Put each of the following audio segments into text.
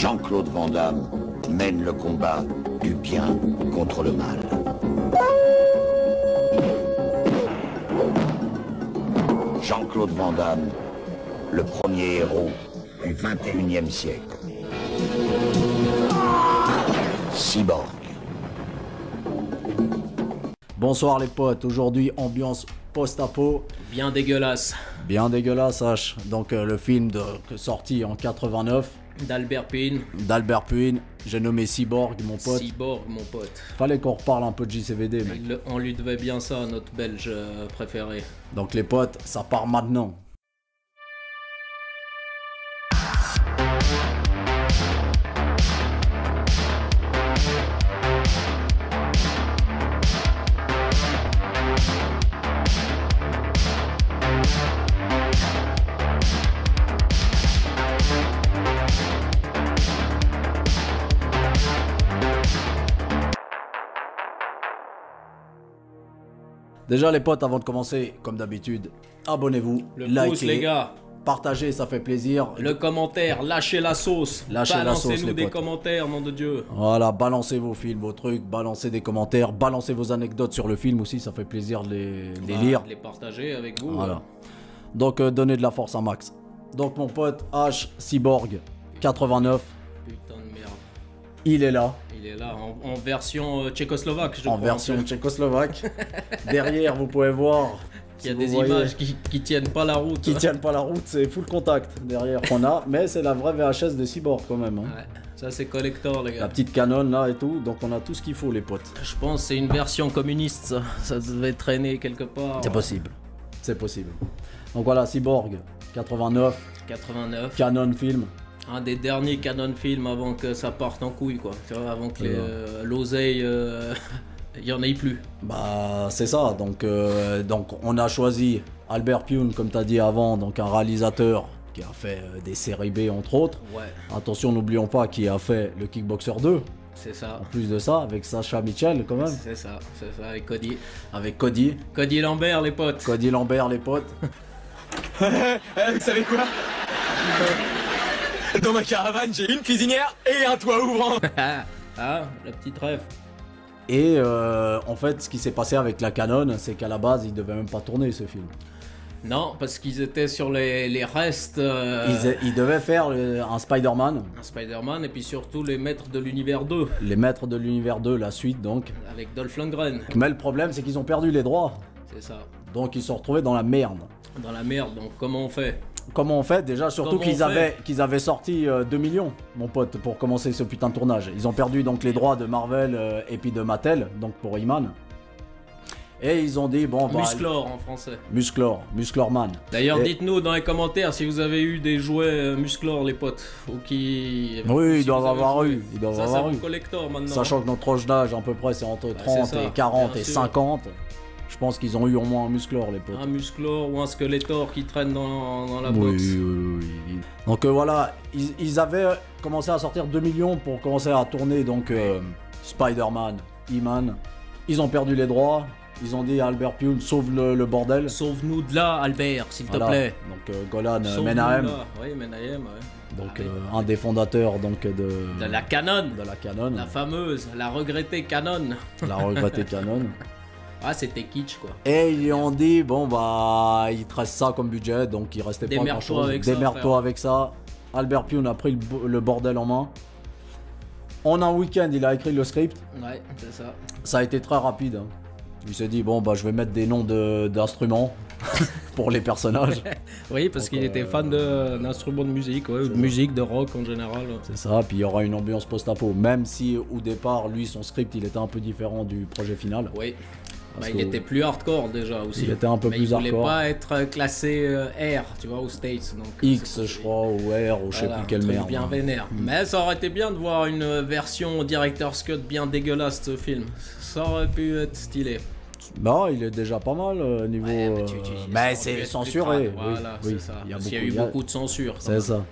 Jean-Claude Van Damme mène le combat du bien contre le mal. Jean-Claude Van Damme, le premier héros du 21e siècle. Cyborg. Bonsoir les potes, aujourd'hui ambiance post-apo. Bien dégueulasse. Bien dégueulasse H. Donc le film sorti en 89. D'Albert Puynes. D'Albert Puynes, j'ai nommé Cyborg mon pote. Cyborg mon pote. Fallait qu'on reparle un peu de JCVD mec. On lui devait bien ça, notre belge préféré. Donc les potes, ça part maintenant. Déjà les potes, avant de commencer, comme d'habitude, abonnez-vous, likez, pouce les gars, partagez, ça fait plaisir. Le commentaire, lâchez la sauce, balancez-nous des commentaires, nom de Dieu. Voilà, balancez vos films, vos trucs, balancez des commentaires, balancez vos anecdotes sur le film aussi, ça fait plaisir de les lire. Les partager avec vous. Voilà. Donc donnez de la force à Max. Donc mon pote H, Cyborg, 89. Putain de merde. Il est là. Il est là, en version tchécoslovaque, je crois. En version tchécoslovaque. Derrière, vous pouvez voir. Il y a des images qui tiennent pas la route. Qui tiennent pas la route, c'est full contact derrière qu'on a. Mais c'est la vraie VHS de Cyborg quand même. Hein. Ouais, ça c'est collector les gars. La petite Canon là et tout, donc on a tout ce qu'il faut les potes. Je pense que c'est une version communiste ça. Ça devait traîner quelque part. C'est possible. C'est possible. Donc voilà, Cyborg, 89. 89. Canon film. Un des derniers Canon films avant que ça parte en couille quoi, tu vois, avant que l'oseille, il y en ait plus. Bah c'est ça, donc on a choisi Albert Puynes comme tu as dit avant, donc un réalisateur qui a fait des séries B entre autres. Ouais. Attention, n'oublions pas qu'il a fait le Kickboxer 2. C'est ça. En plus de ça, avec Sacha Mitchell quand même. C'est ça, avec Cody. Avec Cody. Cody Lambert les potes. Cody Lambert les potes. Vous savez quoi? Dans ma caravane, j'ai une cuisinière et un toit ouvrant. Ah, la petite rêve. Et en fait, ce qui s'est passé avec la Canon, c'est qu'à la base, ils devaient même pas tourner ce film. Non, parce qu'ils étaient sur les restes. Ils devaient faire un Spider-Man. Un Spider-Man et puis surtout les Maîtres de l'Univers 2. Les Maîtres de l'Univers 2, la suite donc. Avec Dolph Lundgren. Mais le problème, c'est qu'ils ont perdu les droits. C'est ça. Donc ils se sont retrouvés dans la merde. Dans la merde, donc comment on fait? Comment on fait? Déjà, surtout qu'ils avaient sorti 2 millions, mon pote, pour commencer ce putain de tournage. Ils ont perdu donc les droits de Marvel et puis de Mattel, donc pour He-Man. Et ils ont dit, bon, bah... Musclor en français. Musclorman. D'ailleurs, dites-nous dans les commentaires si vous avez eu des jouets Musclor, les potes. Ou qui... Oui, ils doivent avoir eu. Ça, c'est un collector maintenant. Sachant que notre tranche d'âge, à peu près, c'est entre 30 et 40 et 50. Je pense qu'ils ont eu au moins un Musclor, les potes. Un Musclor ou un Skeletor qui traîne dans la box. Oui. Donc voilà, ils avaient commencé à sortir 2 millions pour commencer à tourner donc Spider-Man, He-Man. Ils ont perdu les droits. Ils ont dit à Albert Puynes, sauve le bordel. Sauve-nous de là, Albert, s'il te plaît. Donc Golan Menahem. Oui, Menahem, ouais. Donc un des fondateurs donc, de la Canon. De la Canon. La fameuse, la regrettée Canon. La regrettée Canon. Ah, c'était kitsch quoi. Et ils lui ont dit, bon bah, il te reste ça comme budget, donc il restait pas grand chose. Démerde-toi avec ça. Albert Puynes a pris le bordel en main. En un week-end, il a écrit le script. Ouais, c'est ça. Ça a été très rapide. Hein. Il s'est dit, bon bah, je vais mettre des noms d'instruments pour les personnages. Oui, parce qu'il était fan d'instruments de musique, ouais, de musique, de rock en général. C'est ça, puis il y aura une ambiance post-apo, même si au départ, lui, son script, il était un peu différent du projet final. Oui. Bah, il était plus hardcore déjà aussi. Il était un peu plus hardcore. Il voulait pas être classé R, tu vois, aux States. Donc, X, je crois, ou R, ou je sais plus quelle merde. Bien vénère. Mais ça aurait été bien de voir une version Director's Cut bien dégueulasse de ce film. Ça aurait pu être stylé. Bah, il est déjà pas mal niveau. Ouais, mais c'est censuré. Voilà, oui, c'est ça. Il y a eu beaucoup de censure. C'est ça.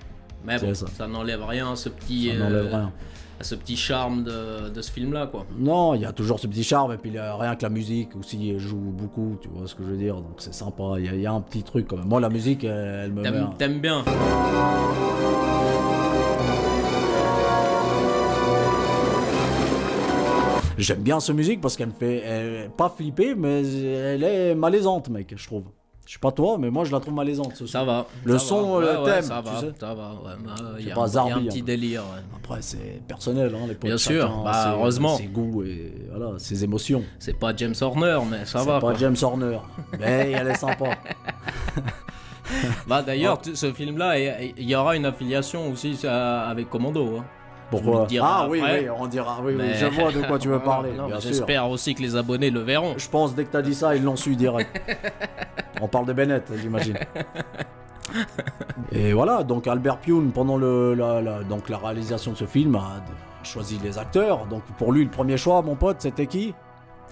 Mais bon, ça n'enlève rien à ce petit. À ce petit charme de ce film là quoi. Non, il y a toujours ce petit charme et puis rien que la musique aussi elle joue beaucoup, tu vois ce que je veux dire, donc c'est sympa, il y a un petit truc quand même. Moi la musique elle me met... T'aimes bien? J'aime bien cette musique parce qu'elle me fait pas flipper, mais elle est malaisante, mec, je trouve. Je sais pas toi, mais moi je la trouve malaisante. Ce Ça son. va. Le ça son, va. le Ouais, thème, ça tu va, sais. ça va. Il y a pas un Zarbi, petit hein. délire. Ouais. Après, c'est personnel, hein, les potes. Bien sûr, Chacun bah, heureusement. Ses goûts et voilà, ses émotions. C'est pas James Horner, mais ça va. C'est pas quoi. James Horner, mais elle est sympa. Bah d'ailleurs, ce film-là, il y aura une affiliation aussi avec Commando. Hein. Pourquoi? le dirai Ah oui, après. oui, on dira. Oui, Mais- oui, je vois de quoi tu veux parler. Non, bien sûr. j'espère aussi que les abonnés le verront. Je pense dès que t'as dit ça, ils l'ont su direct. On parle de Bennett, j'imagine. Et voilà, donc Albert Pyun, pendant donc la réalisation de ce film, a choisi les acteurs. Donc pour lui, le premier choix, mon pote, c'était qui?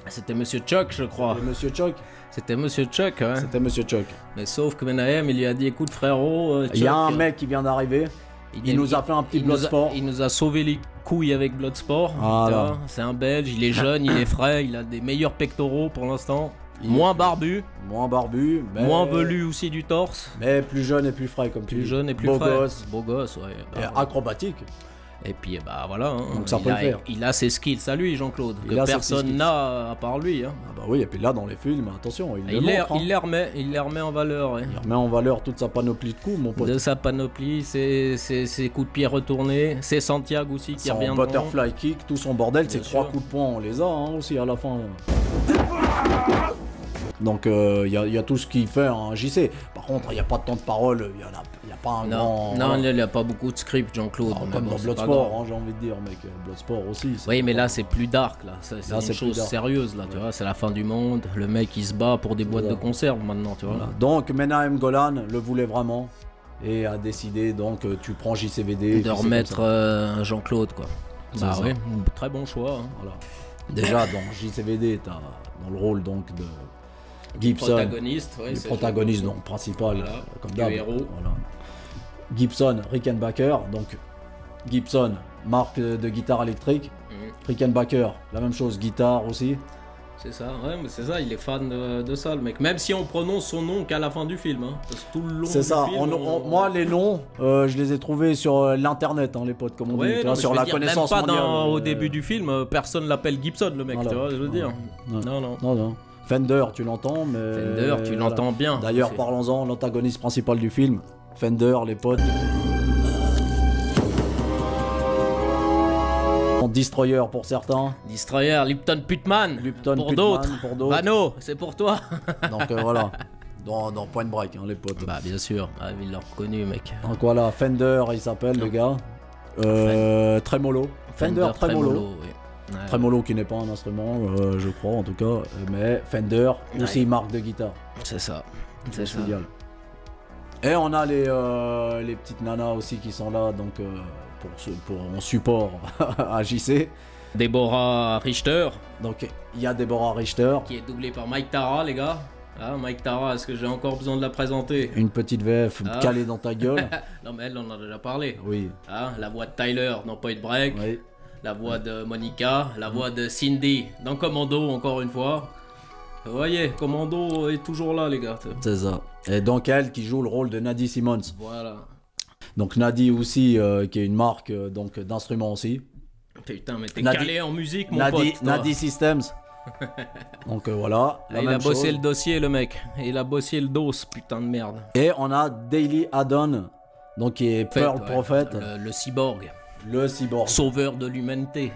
C'était Monsieur Chuck, je crois. C'était Monsieur Chuck. C'était Monsieur Chuck, hein. C'était Monsieur Chuck. Mais sauf que Menahem, il lui a dit écoute frérot, Il y a un Chuck, mec qui vient d'arriver. Il nous a fait un petit Bloodsport. Il nous a sauvé les couilles avec Bloodsport. Voilà. Tu vois, c'est un Belge, il est jeune, il est frais, il a des meilleurs pectoraux pour l'instant. Moins barbu, Moins barbu, mais... moins velu aussi du torse. Mais plus jeune et plus frais, comme tu dis. Plus jeune et plus Beau frais. gosse. Beau gosse, ouais. Et Bah, acrobatique. Et puis bah voilà, hein. Donc ça peut le faire. Il a ses skills à lui, Jean-Claude, Il a que ses personne skills. n'a à part lui. Hein. Ah bah oui, et puis là, dans les films, attention, il Il les remet en valeur. Ouais. Il remet en valeur toute sa panoplie de coups, mon pote. De sa panoplie, ses coups de pied retournés, c'est Santiago aussi qui Son revient. butterfly kick, tout son bordel, Bien ces 3 sûr. coups de poing, on les a hein, aussi à la fin. Donc il y a tout ce qu'il fait en JC. Par contre, il n'y a pas de temps de parole, il n'y a pas un grand... Non, voilà. il n'y a pas beaucoup de script, Jean-Claude. Alors, mais comme bon, dans c'est pas Bloodsport, grave. hein, j'ai envie de dire, mec. Bloodsport aussi. Oui, mais là c'est plus dark, là. C'est Là, une c'est plus chose dark. sérieuse, là, tu vois. C'est la fin du monde. Le mec il se bat pour des boîtes de Voilà. conserve maintenant, tu vois. Voilà. Donc Menahem Golan le voulait vraiment et a décidé, donc tu prends JCVD. De remettre Jean-Claude, quoi. C'est Bah ça. oui, très bon choix. Hein. Voilà. Déjà, dans JCVD, t'as dans le rôle donc de Gibson, Protagoniste, ouais, le c'est protagoniste Jean-Claude. donc principal, Voilà, comme le d'hab. héros. Voilà. Gibson, Rickenbacker, donc Gibson, marque de guitare électrique. Mhm. Rickenbacker, la même chose, guitare aussi. C'est ça, ouais, mais c'est ça, il est fan de ça, le mec. Même si on prononce son nom qu'à la fin du film, hein. Parce que tout le long C'est du ça. film, Moi, les noms, je les ai trouvés sur l'internet, hein, les potes, comme on dit, Ouais, tu non, vois, mais sur je la veux dire, connaissance même pas mondiale. au début du film, personne l'appelle Gibson, le mec, Voilà. tu vois, je veux dire. Voilà. Non. Non. Fender, tu l'entends, mais. Fender, tu voilà. l'entends bien. D'ailleurs, C'est- parlons-en, l'antagoniste principal du film, Fender, les potes. Destroyer pour certains, Destroyer, Lipton Putman. Lupton pour Putman d'autres. pour d'autres. Vano, c'est pour toi. Donc voilà, dans Point Break, hein, les potes. Bah, bien sûr, il l'a reconnu, mec. Donc voilà, Fender, il s'appelle le gars. Tremolo. Fender Tremolo. oui. Ouais. Tremolo qui n'est pas un instrument, je crois en tout cas, mais Fender, aussi marque de guitare. C'est ça. C'est ça. Génial. Et on a les petites nanas aussi qui sont là, donc en support à JC. Deborah Richter, Donc il y a Deborah Richter, qui est doublée par Mike Tara, les gars. Ah, Mike Tara, est-ce que j'ai encore besoin de la présenter? une petite VF Ah. calée dans ta gueule. Non, mais elle, on en a déjà parlé. Oui, Ah, la voix de Tyler dans Point Break, oui. la voix de Monica, la voix de Cindy dans Commando, encore une fois. Vous voyez, Commando est toujours là, les gars. C'est ça. Et donc elle qui joue le rôle de Nadie Simmons. Voilà. Donc Nadie aussi, qui est une marque donc d'instruments aussi. Putain, mais t'es Nadi- calé en musique, mon Nadie, pote. toi. Nadie Systems. Donc voilà, Ah, la il a même bossé chose. le dossier, le mec. Il a bossé le dos, ce putain de merde. Et on a Daily Haddon, donc qui est Pearl Ouais, Prophet, le cyborg. le cyborg. Sauveur de l'humanité.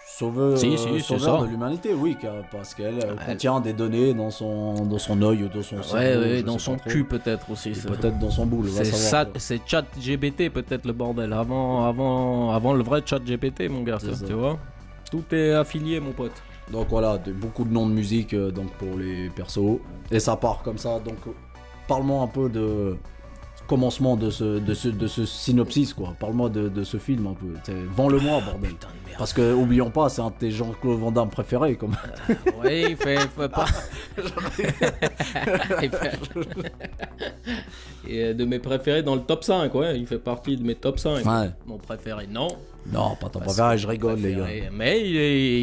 Sauveur, Si, c'est sauveur ça. de l'humanité, oui, parce qu'elle contient des données dans son œil ou dans son cerveau. Ouais, je dans sais son pas trop. cul peut-être aussi. ça. Peut-être dans son boule, va C'est savoir. c'est chat GPT peut-être le bordel. Avant le vrai chat GPT, mon gars, C'est ça. tu vois. Tout est affilié, mon pote. Donc voilà, beaucoup de noms de musique donc pour les persos. Et ça part comme ça. Donc parle-moi un peu de commencement de ce synopsis, quoi. Parle-moi de ce film un peu. Vends-le-moi, bordel. Putain de merde. Parce que, oublions pas, c'est un de tes Jean-Claude Van Damme préférés, comme. Ouais, il fait pas. Il fait- Et de mes préférés dans le top 5, ouais. Il fait partie de mes top 5. Ouais. Mon préféré, non. Non, pas ton Parce préféré, que je rigole, les gars. préféré. Mais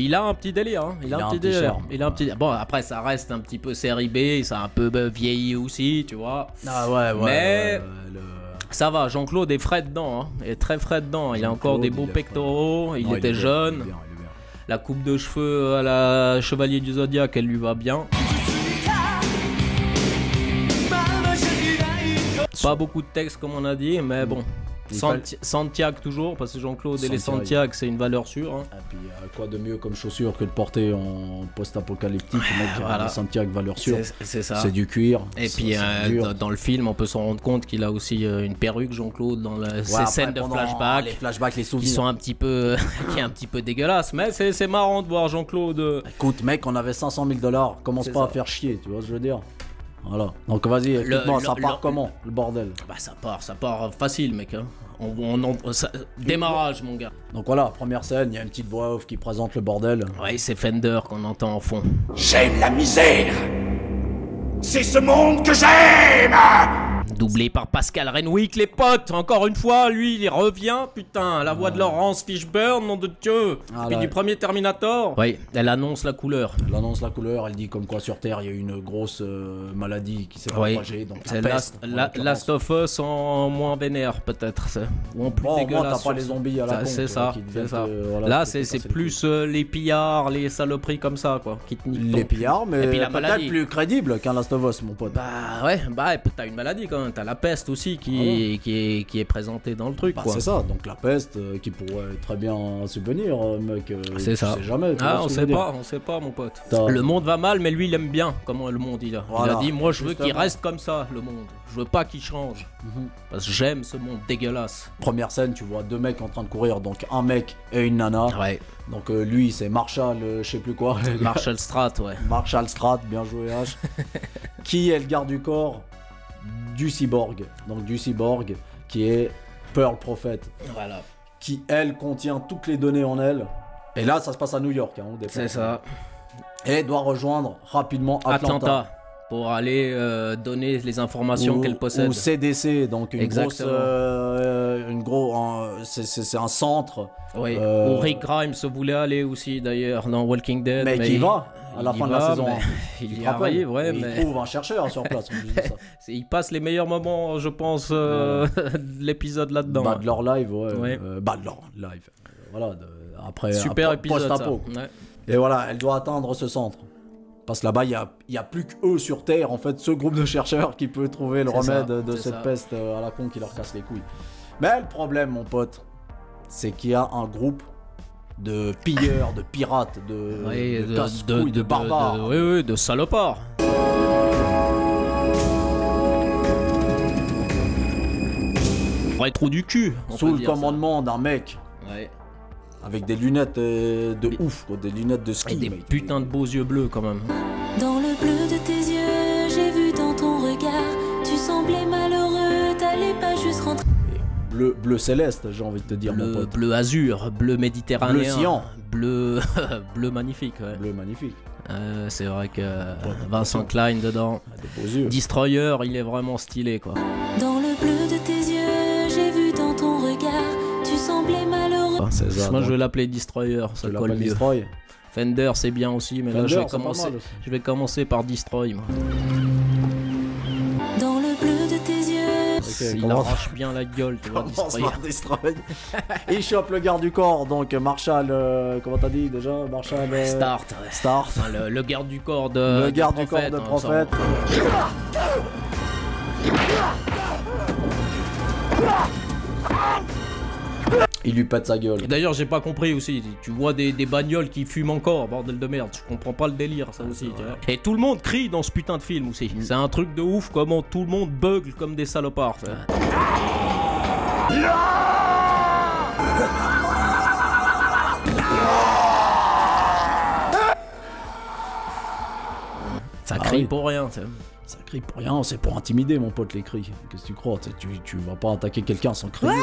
il a un petit délire. Hein. Il a un petit délire. charme. Il a un petit. Bon, après, ça reste un petit peu série B. Ça a un peu vieilli aussi, tu vois. Ah ouais, Mais- Ça va, Jean-Claude est frais dedans, hein. Il est très frais dedans. Il a encore des beaux pectoraux, il était jeune. La coupe de cheveux à la Chevalier du Zodiac, elle lui va bien. Pas beaucoup de texte comme on a dit, mais bon. Santiago toujours, parce que Jean-Claude et les Santiago, c'est une valeur sûre. Hein. Et puis quoi de mieux comme chaussure que de porter en post-apocalyptique, voilà. Santiago valeur sûre. C'est ça. C'est du cuir. Et puis dans le film, on peut s'en rendre compte qu'il a aussi une perruque, Jean-Claude, dans ces scènes de flashback. Les flashbacks, les souvenirs. Qui sont un petit peu, qui est un petit peu dégueulasse, mais c'est marrant de voir Jean-Claude. Écoute, mec, on avait 500 000 $. Commence pas à faire chier, tu vois ce que je veux dire. Voilà. Donc vas-y, écoute-moi, ça part comment, le bordel? Bah ça part facile, mec. Hein. Démarrage, mon gars. Donc voilà, première scène, il y a une petite voix off qui présente le bordel. Ouais, c'est Fender qu'on entend en fond. J'aime la misère. C'est ce monde que j'aime. Doublé par Pascal Renwick, les potes. Encore une fois, lui, il revient. Putain, la voix de Laurence Fishburne, nom de Dieu. Puis du premier Terminator. Oui, elle annonce la couleur. Elle annonce la couleur, elle dit comme quoi sur Terre, il y a eu une grosse maladie qui s'est propagée. Donc c'est Last of Us en moins vénère, peut-être. Ou en plus dégueulasse. Moi, t'as pas les zombies à la con. C'est ça, c'est ça. Là, c'est plus les pillards, les saloperies comme ça, quoi. Qui te niquent les pillards, mais peut-être plus crédible qu'un Last of Us, mon pote. Bah ouais, t'as une maladie quand même. T'as la peste aussi qui est présentée dans le truc, quoi. C'est ça, donc la peste qui pourrait très bien subvenir, mec. C'est ça. Sais jamais, on sait pas, mon pote. Le monde va mal, mais lui, il aime bien comment le monde il a. Il a dit, moi, je veux qu'il reste comme ça, le monde. Je veux pas qu'il change. Parce que j'aime ce monde dégueulasse. Première scène, tu vois deux mecs en train de courir, donc un mec et une nana. Ouais. Donc lui, c'est Marshall, je sais plus quoi. Marshall Strat, ouais. Marshall Strat, bien joué H. Qui est le garde du corps du cyborg. Donc du cyborg qui est Pearl Prophet. Voilà. Qui, elle, contient toutes les données en elle. Et là, ça se passe à New York. Hein, c'est ça. Et doit rejoindre rapidement Atlanta. Pour aller donner les informations qu'elle possède. Ou CDC, donc c'est un centre. Oui. Où Rick Grimes voulait aller aussi d'ailleurs dans Walking Dead. Mais qui va à la fin de la saison. Il y arrive, ouais. Il trouve un chercheur sur place. Il passe les meilleurs moments, je pense, de l'épisode là-dedans. Badler Live, ouais. Badler Live. Voilà. Après, super épisode. Post-apo. Ouais. Et voilà, elle doit atteindre ce centre. Parce que là-bas, il y a plus qu'eux sur Terre, en fait, ce groupe de chercheurs qui peut trouver le remède de cette peste à la con qui leur casse les couilles. Mais le problème, mon pote, c'est qu'il y a un groupe de pilleurs, de pirates, de barbares. Oui, de salopards. Vrai trou du cul. Sous le commandement d'un mec. Ouais. Avec des lunettes de ouf, quoi, des lunettes de ski. Et des putains de beaux yeux bleus quand même. Dans le bleu de tes yeux, j'ai vu dans ton regard, tu semblais malheureux, t'allais pas juste rentrer. Bleu céleste, j'ai envie de te dire, mon pote. Bleu azur, bleu méditerranéen. Bleu cyan. Bleu magnifique, ouais. Bleu magnifique. C'est vrai que Vincent Klein dedans. Des beaux yeux. Destroyer, il est vraiment stylé, quoi. Dans le bleu de tes yeux, j'ai vu dans ton regard, tu semblais malheureux. Moi je vais l'appeler Destroyer, ça colle mieux. Destroy. Fender c'est bien aussi, mais Fender, là je vais commencer par Destroy, moi. Dans le bleu de tes yeux. Il arrache bien la gueule, tu vois, Destroy. Il chope le garde du corps, donc Marshall, comment t'as dit déjà, Marshall Start. Enfin, le garde du corps de Prophète. Il lui pète sa gueule. D'ailleurs, j'ai pas compris aussi. Tu vois des bagnoles qui fument encore, bordel de merde. Je comprends pas le délire, ça aussi. Tu vois. Et tout le monde crie dans ce putain de film aussi. C'est un truc de ouf, comment tout le monde bugle comme des salopards. Ça crie pour rien, tu sais. Ça crie pour rien, c'est pour intimider, mon pote, les cris. Qu'est-ce que tu crois? Tu vas pas attaquer quelqu'un sans crier.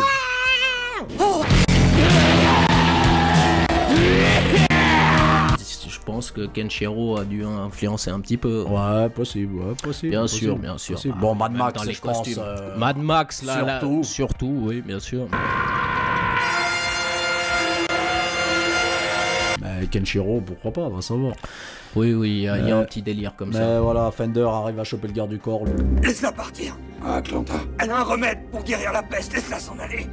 Je pense que Kenshiro a dû influencer un petit peu. Ouais, possible. Bien sûr. Possible. Bon, Mad Max, je pense. Mad Max, là, surtout, oui, bien sûr. Mais Kenshiro, pourquoi pas, va savoir. Oui, il y a un petit délire comme ça. Mais voilà, Fender arrive à choper le garde du corps. Laisse-la partir. À Atlanta. Elle a un remède pour guérir la peste, laisse-la s'en aller.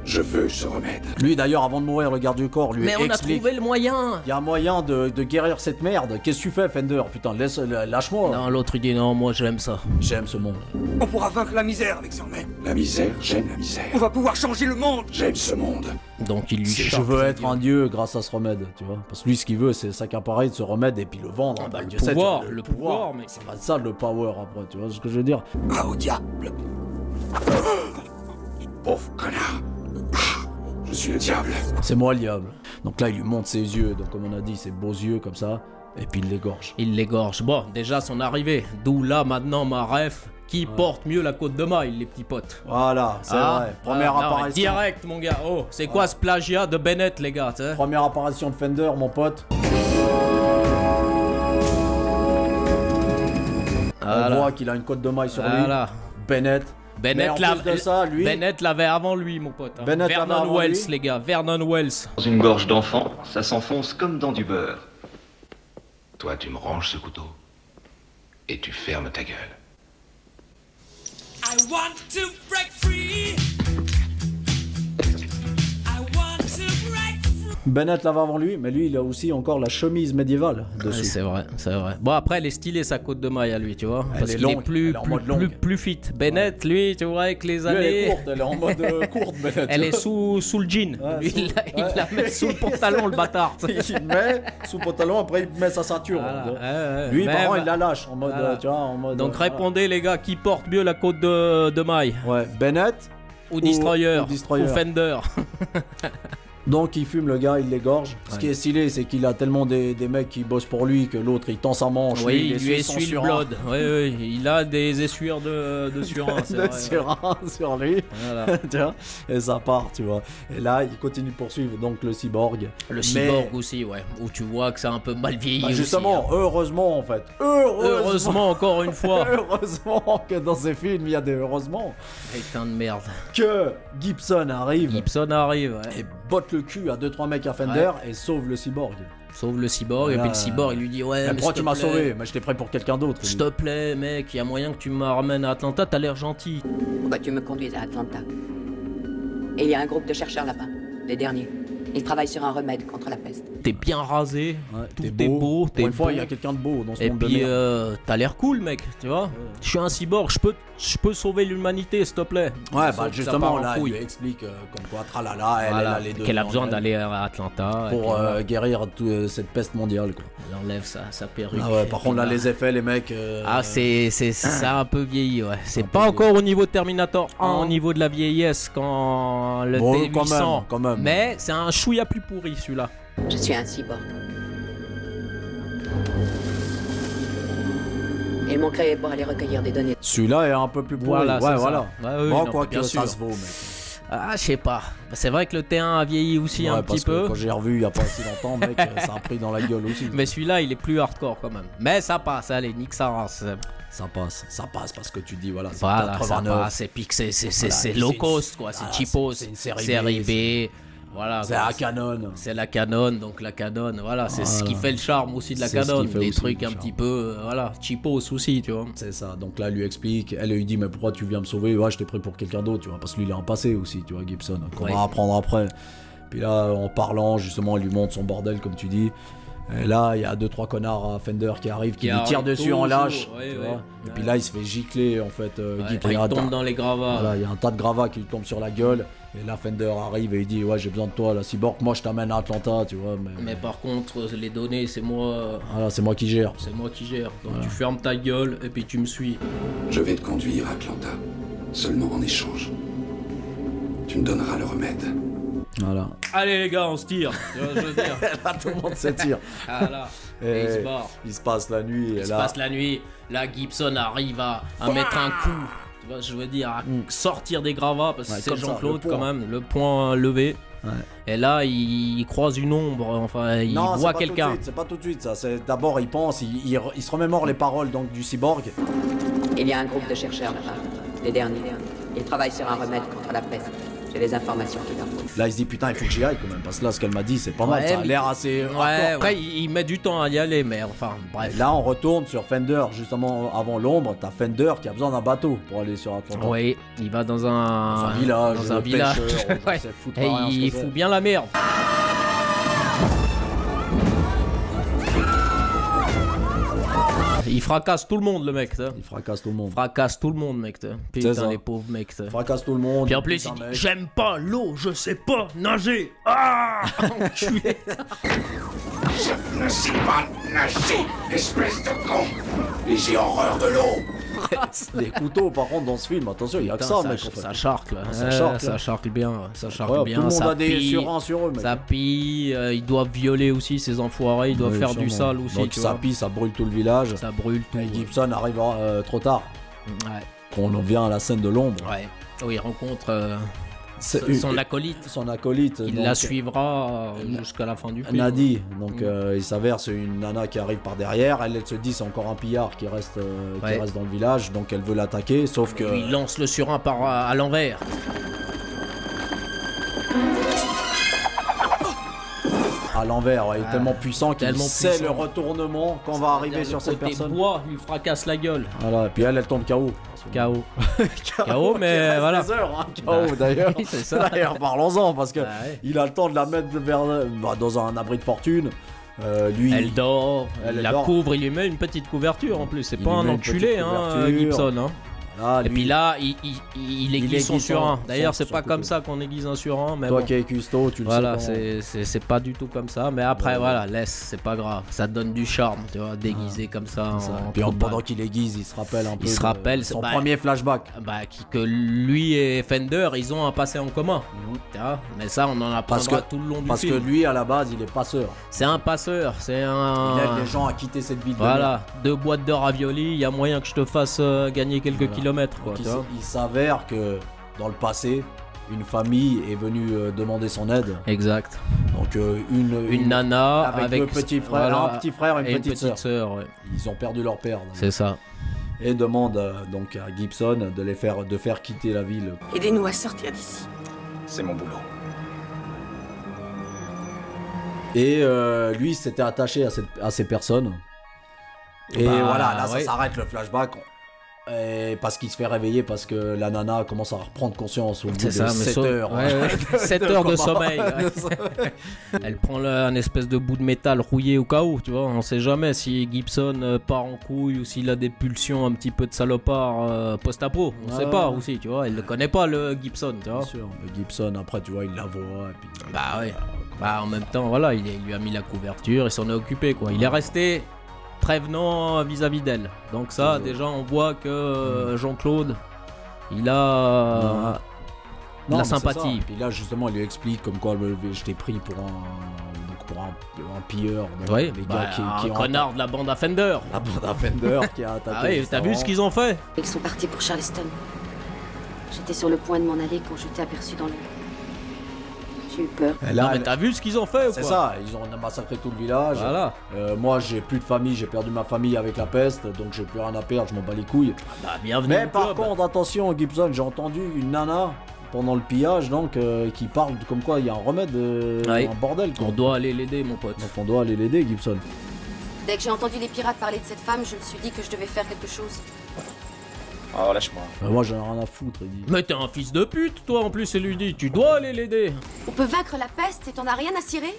Je veux ce remède. Lui d'ailleurs, avant de mourir, le garde du corps lui Mais on a explique. trouvé le moyen. Il y a un moyen de guérir cette merde. Qu'est-ce que tu fais, Fender? Putain, lâche-moi. Non, l'autre il dit non, moi j'aime ça. J'aime ce monde. On pourra vaincre la misère avec ce remède. La misère, j'aime la misère. On va pouvoir changer le monde. J'aime ce monde. Donc il lui Je charge veux les être dieux. un dieu grâce à ce remède, tu vois. Parce que lui, ce qu'il veut, c'est s'accaparer de ce remède et puis le vendre. Ah bah, le Dieu sait, pouvoir, tu vois, le pouvoir, mec. Ça va être ça, le power, après, tu vois ce que je veux dire? Ah, au diable. Pauvre connard. Je suis le diable. C'est moi le diable. Donc là, il lui montre ses yeux, donc comme on a dit, ses beaux yeux, comme ça, et puis il l'égorge. Il l'égorge. Bon, déjà son arrivée. D'où là maintenant ma ref. Qui porte mieux la côte de maille, les petits potes? Voilà, c'est vrai. Première non, mais apparition. direct, mon gars. Oh, c'est quoi ce plagiat de Bennett, les gars, tu sais? Première apparition de Fender, mon pote. Voilà. On voit qu'il a une côte de maille sur Voilà. lui. Bennett. Bennett Mais en plus de ça, lui- Bennett l'avait avant lui, mon pote. hein. Bennett l'avait Vernon avant Wells, lui. les gars. Vernon Wells. Dans une gorge d'enfant, ça s'enfonce comme dans du beurre. Toi, tu me ranges ce couteau. Et tu fermes ta gueule. I want to break free. I want to break free. Bennett l'avait avant lui, mais lui, il a aussi encore la chemise médiévale Ouais, dessus. c'est vrai, c'est vrai. Bon, après, elle est stylée, sa côte de maille à lui, tu vois. Elle Parce est qu'il est longue, plus, elle est en mode plus, longue. plus fit. Bennett, lui, tu vois, avec les Lui, elle est années. courte, elle est en mode courte, Bennett. Elle est sous le jean. Ouais, Lui, sous- il la met sous le pantalon, le bâtard. Il met sous le pantalon, après il met sa ceinture. Voilà, ouais, Lui, même- par contre, il la lâche en mode, Voilà. tu vois, en mode. Donc voilà. répondez, les gars, qui porte mieux la côte de maille? Ouais, Bennett. Ou Destroyer? ou Destroyer. Ou Fender? Donc il fume le gars, il l'égorge. Ce Ouais. qui est stylé, c'est qu'il a tellement des mecs qui bossent pour lui que l'autre il tend sa manche. Oui, il lui essuie son essuie le surin. blood. Oui, oui, il a des essuyeurs de surin, c'est De vrai. surin sur lui. Voilà. Tu vois, et ça part, tu vois. Et là, il continue de poursuivre donc le cyborg. Le Mais- cyborg aussi, ouais. Où tu vois que c'est un peu mal vieilli. Bah, aussi, justement, hein. heureusement en fait. Heureusement, encore une fois. Heureusement que dans ces films, il y a des heureusement Putain de merde. que Gibson arrive Gibson arrive, ouais. et botte le cul à 2-3 mecs à Fender et sauve le cyborg. Sauve le cyborg, et Voilà. puis le cyborg, il lui dit ouais, Mais mais pourquoi s'il tu te m'as plaît, sauvé? Mais j'étais prêt pour quelqu'un d'autre. S'il te plaît, mec, il y a moyen que tu me ramènes à Atlanta, t'as l'air gentil. Pourquoi tu me conduis à Atlanta? Et il y a un groupe de chercheurs là-bas, les derniers. Ils travaillent sur un remède contre la peste. T'es bien rasé, Ouais, tout est beau, Pour t'es une fois, beau. il y a quelqu'un de beau dans ce Et monde de puis, merde. t'as l'air cool, mec, tu vois. Je suis un cyborg, je peux sauver l'humanité, s'il te plaît. Ouais, Sauf bah que ça justement, part en là, il couille. lui explique comme quoi, tralala, elle Voilà, a les deux. qu'elle a dans besoin elle d'aller à Atlanta. et pour puis, voilà, guérir cette peste mondiale, quoi. elle enlève sa perruque. Ah ouais, par et contre, là, puis, les effets, les mecs. Ah, ça a un peu vieilli, ouais. C'est un pas peu encore au niveau de Terminator 1, Ah. au niveau de la vieillesse, quand le Bon, T800. quand même. Mais c'est un chouïa plus pourri, celui-là. Je suis un cyborg. Ils m'ont créé pour aller recueillir des données. Celui-là est un peu plus pourri. Voilà, ouais, c'est ça. voilà. Ouais, oui, Bon, non, quoi bien que ça sûr. se vaut, mec. Ah, je sais pas. C'est vrai que le T1 a vieilli aussi Ouais, un parce petit que peu. quand j'ai revu il y a pas si longtemps, mec, ça a pris dans la gueule aussi. Mais celui-là, il est plus hardcore quand même. Mais ça passe, allez, nique sa race. Ça passe parce que tu dis, voilà, c'est Voilà, ça 89. passe. Et puis que c'est Voilà, low c'est- cost, quoi. C'est voilà, cheapos. c'est une série série B, B. Voilà. C'est quoi. la Canon. C'est la Canon, donc la Canon, voilà, c'est ce qui Voilà. fait le charme aussi de la C'est ce Canon. qui fait Des aussi trucs le un charme. petit peu, voilà, cheapos aussi, tu vois. C'est ça, donc là, elle lui explique, elle lui dit, mais pourquoi tu viens me sauver? Ouais, j'étais pris pour quelqu'un d'autre, tu vois, parce que lui, il a un passé aussi, tu vois, Gibson, qu'on Ouais. va apprendre après. Puis là, en parlant, justement, elle lui montre son bordel, comme tu dis. Et là, il y a 2-3 connards à Fender qui arrivent, qui lui tirent arrivent dessus en toujours, lâche. ouais, tu ouais. vois. Et puis Ouais. là, il se fait gicler, en fait, Ouais, Gib. quand il tombe dans les gravats. Voilà, il y a un tas de gravats qui lui tombent sur la gueule. Et là, Fender arrive et il dit, ouais, j'ai besoin de toi, la cyborg, moi je t'amène à Atlanta, tu vois. Mais par contre, les données, c'est moi Voilà, c'est moi qui gère. qui gère. Donc tu fermes ta gueule et puis tu me suis. Je vais te conduire à Atlanta. Seulement en échange. Tu me donneras le remède. Voilà. Allez les gars, on se tire. Tu vois ce que je veux dire. Là, tout le monde s'étire. Ah là. Et il se barre. Il se passe la nuit. Il et se là, passe la nuit. Là, Gibson arrive à mettre un coup. Tu vois, je veux dire, à sortir des gravats parce que Ouais, c'est comme ça, Jean-Claude le quand poing. même, le poing levé. Ouais. Et là, il croise une ombre, enfin, il non, voit c'est pas quelqu'un. tout de suite, c'est pas tout de suite ça. C'est d'abord il pense, il se remémore les paroles donc du cyborg. Il y a un groupe de chercheurs là-bas, les derniers. Ils travaillent sur un remède contre la peste. J'ai les informations qu'il leur faut. Là, il se dit putain, il faut que j'y aille quand même, parce que là, ce qu'elle m'a dit, c'est pas mal. Ouais, Ça a mais- l'air assez. Ouais, ouais, il met du temps à y aller, mais enfin, bref. Et là, on retourne sur Fender, justement avant l'ombre. T'as Fender qui a besoin d'un bateau pour aller sur Atlanta. Oui, il va dans un village. Dans un village. Pêcheur, Ouais. sait foutre Et rien, ce il que c'est. fout bien la merde. Il fracasse tout le monde, le mec. T'as. Il fracasse tout le monde. Fracasse tout le monde, mec. T'as. C'est Putain, ça. les pauvres mecs. T'as. Il fracasse tout le monde. Puis en plus, il putain, dit mec. j'aime pas l'eau, je sais pas nager. Ah, enculé. Je ne sais pas nager, espèce de con. Et j'ai horreur de l'eau. Les couteaux, par contre, dans ce film, attention, il y a que Putain, ça, mec. en fait. ça charcle. Ça Ouais, charcle, ça hein. charcle bien. Ça charcle Ouais, bien. tout le monde ça a des pille, surins sur eux, mec. Ça pille. Ils doivent violer aussi ces enfoirés. Ils doivent Ouais, faire du sûrement. sale aussi. Donc Tu ça vois. pille, ça brûle tout le village. Ça brûle tout. Et Gibson arrive trop tard. Ouais. On en vient à la scène de l'ombre. Ouais. Oh, il rencontre C'est son acolyte. Son acolyte. Il donc, la suivra jusqu'à la fin du film. Nadie. Donc il s'avère c'est une nana qui arrive par derrière. Elle se dit c'est encore un pillard qui reste dans le village. Donc elle veut l'attaquer. Sauf que Il lance le surin à l'envers. à l'envers, ouais, il est tellement puissant qu'il tellement sait puissant. le retournement quand on va arriver sur cette personne. Le bois lui fracasse la gueule. Voilà. Et puis elle tombe KO. KO. KO, mais qui reste voilà. des heures, hein, KO d'ailleurs. Oui, c'est ça. D'ailleurs, parlons-en parce que Bah ouais. il a le temps de la mettre dans un abri de fortune. Lui, Elle dort, Elle il la dort. couvre, il lui met une petite couverture en plus. C'est Il pas lui un met une enculé, petite hein, couverture. Gibson. Hein. là, Et lui, puis là, il aiguise son surin. D'ailleurs, c'est pas comme ça qu'on aiguise un surin, mais toi bon. qui es cuistot, tu le Voilà, sais. c'est pas du tout comme ça. Mais après, Ouais. voilà, laisse, c'est pas grave. Ça donne du charme, tu vois, déguisé comme ça. comment. Ça. en Puis trou de pendant balle. qu'il aiguise, il se rappelle un peu. se de rappelle, son bah, premier flashback. Bah, que lui et Fender, ils ont un passé en commun. Tu vois, mais ça, on en apprendra tout le long du Parce que film. lui, à la base, il est passeur. C'est un passeur, c'est un. Il aide les gens à quitter cette ville. de merde. Voilà, 2 boîtes de raviolis, il y a moyen que je te fasse gagner quelques Voilà. kilomètres, quoi. Donc, Tu vois. il s'avère que dans le passé, une famille est venue demander son aide. Exact. Donc Une nana avec deux petits frères, voilà, un petit frère et et une petite sœur. ouais. Ils ont perdu leur père. C'est ça. Et demande donc à Gibson de faire quitter la ville. Aidez-nous à sortir d'ici. C'est mon boulot. Et lui s'était attaché à ces personnes. Et Bah, voilà, là ça ouais. s'arrête le flashback. Et parce qu'il se fait réveiller parce que la nana commence à reprendre conscience au bout de C'est ça, mais 7 heures. Ouais, ouais. 7 heures de coma. sommeil. Ouais. Elle prend un espèce de bout de métal rouillé au cas où, tu vois. On sait jamais si Gibson part en couille ou s'il a des pulsions un petit peu de salopard post-apo. On sait Ah. pas aussi, tu vois. Il le connaît pas, le Gibson, tu vois. Bien sûr, mais Gibson après tu vois il la voit. Et puis, Bah ouais. Bah en même temps, voilà, il lui a mis la couverture, il s'en est occupé, quoi. Il est resté prévenant vis-à-vis d'elle. Donc ça, déjà, on voit que Jean-Claude, il a de Non, la mais c'est sympathie. ça. Puis là justement il lui explique comme quoi je t'ai pris pour un pilleur. Donc, Ouais, les bah, gars qui un ont connard de la bande à Fender. la bande à Fender qui a attaqué. Ah oui, t'as vu ce qu'ils ont fait? Ils sont partis pour Charleston. J'étais sur le point de m'en aller quand je t'ai aperçu dans le... J'ai eu peur. Et là, Non mais t'as vu ce qu'ils ont fait ou c'est quoi? ça, ils ont massacré tout le village. Voilà. Moi j'ai plus de famille, j'ai perdu ma famille avec la peste, donc j'ai plus rien à perdre, je m'en bats les couilles. Bah bienvenue Mais au par club. contre, attention Gibson, j'ai entendu une nana pendant le pillage donc qui parle comme quoi il y a un remède, Ouais. un bordel. Quoi. On doit aller l'aider, mon pote. Donc on doit aller l'aider Gibson. Dès que j'ai entendu les pirates parler de cette femme, je me suis dit que je devais faire quelque chose. Oh, lâche-moi. Moi j'en ai rien à foutre, il dit. Mais t'es un fils de pute, toi, en plus, et lui dit, tu dois aller l'aider. On peut vaincre la peste et t'en as rien à cirer?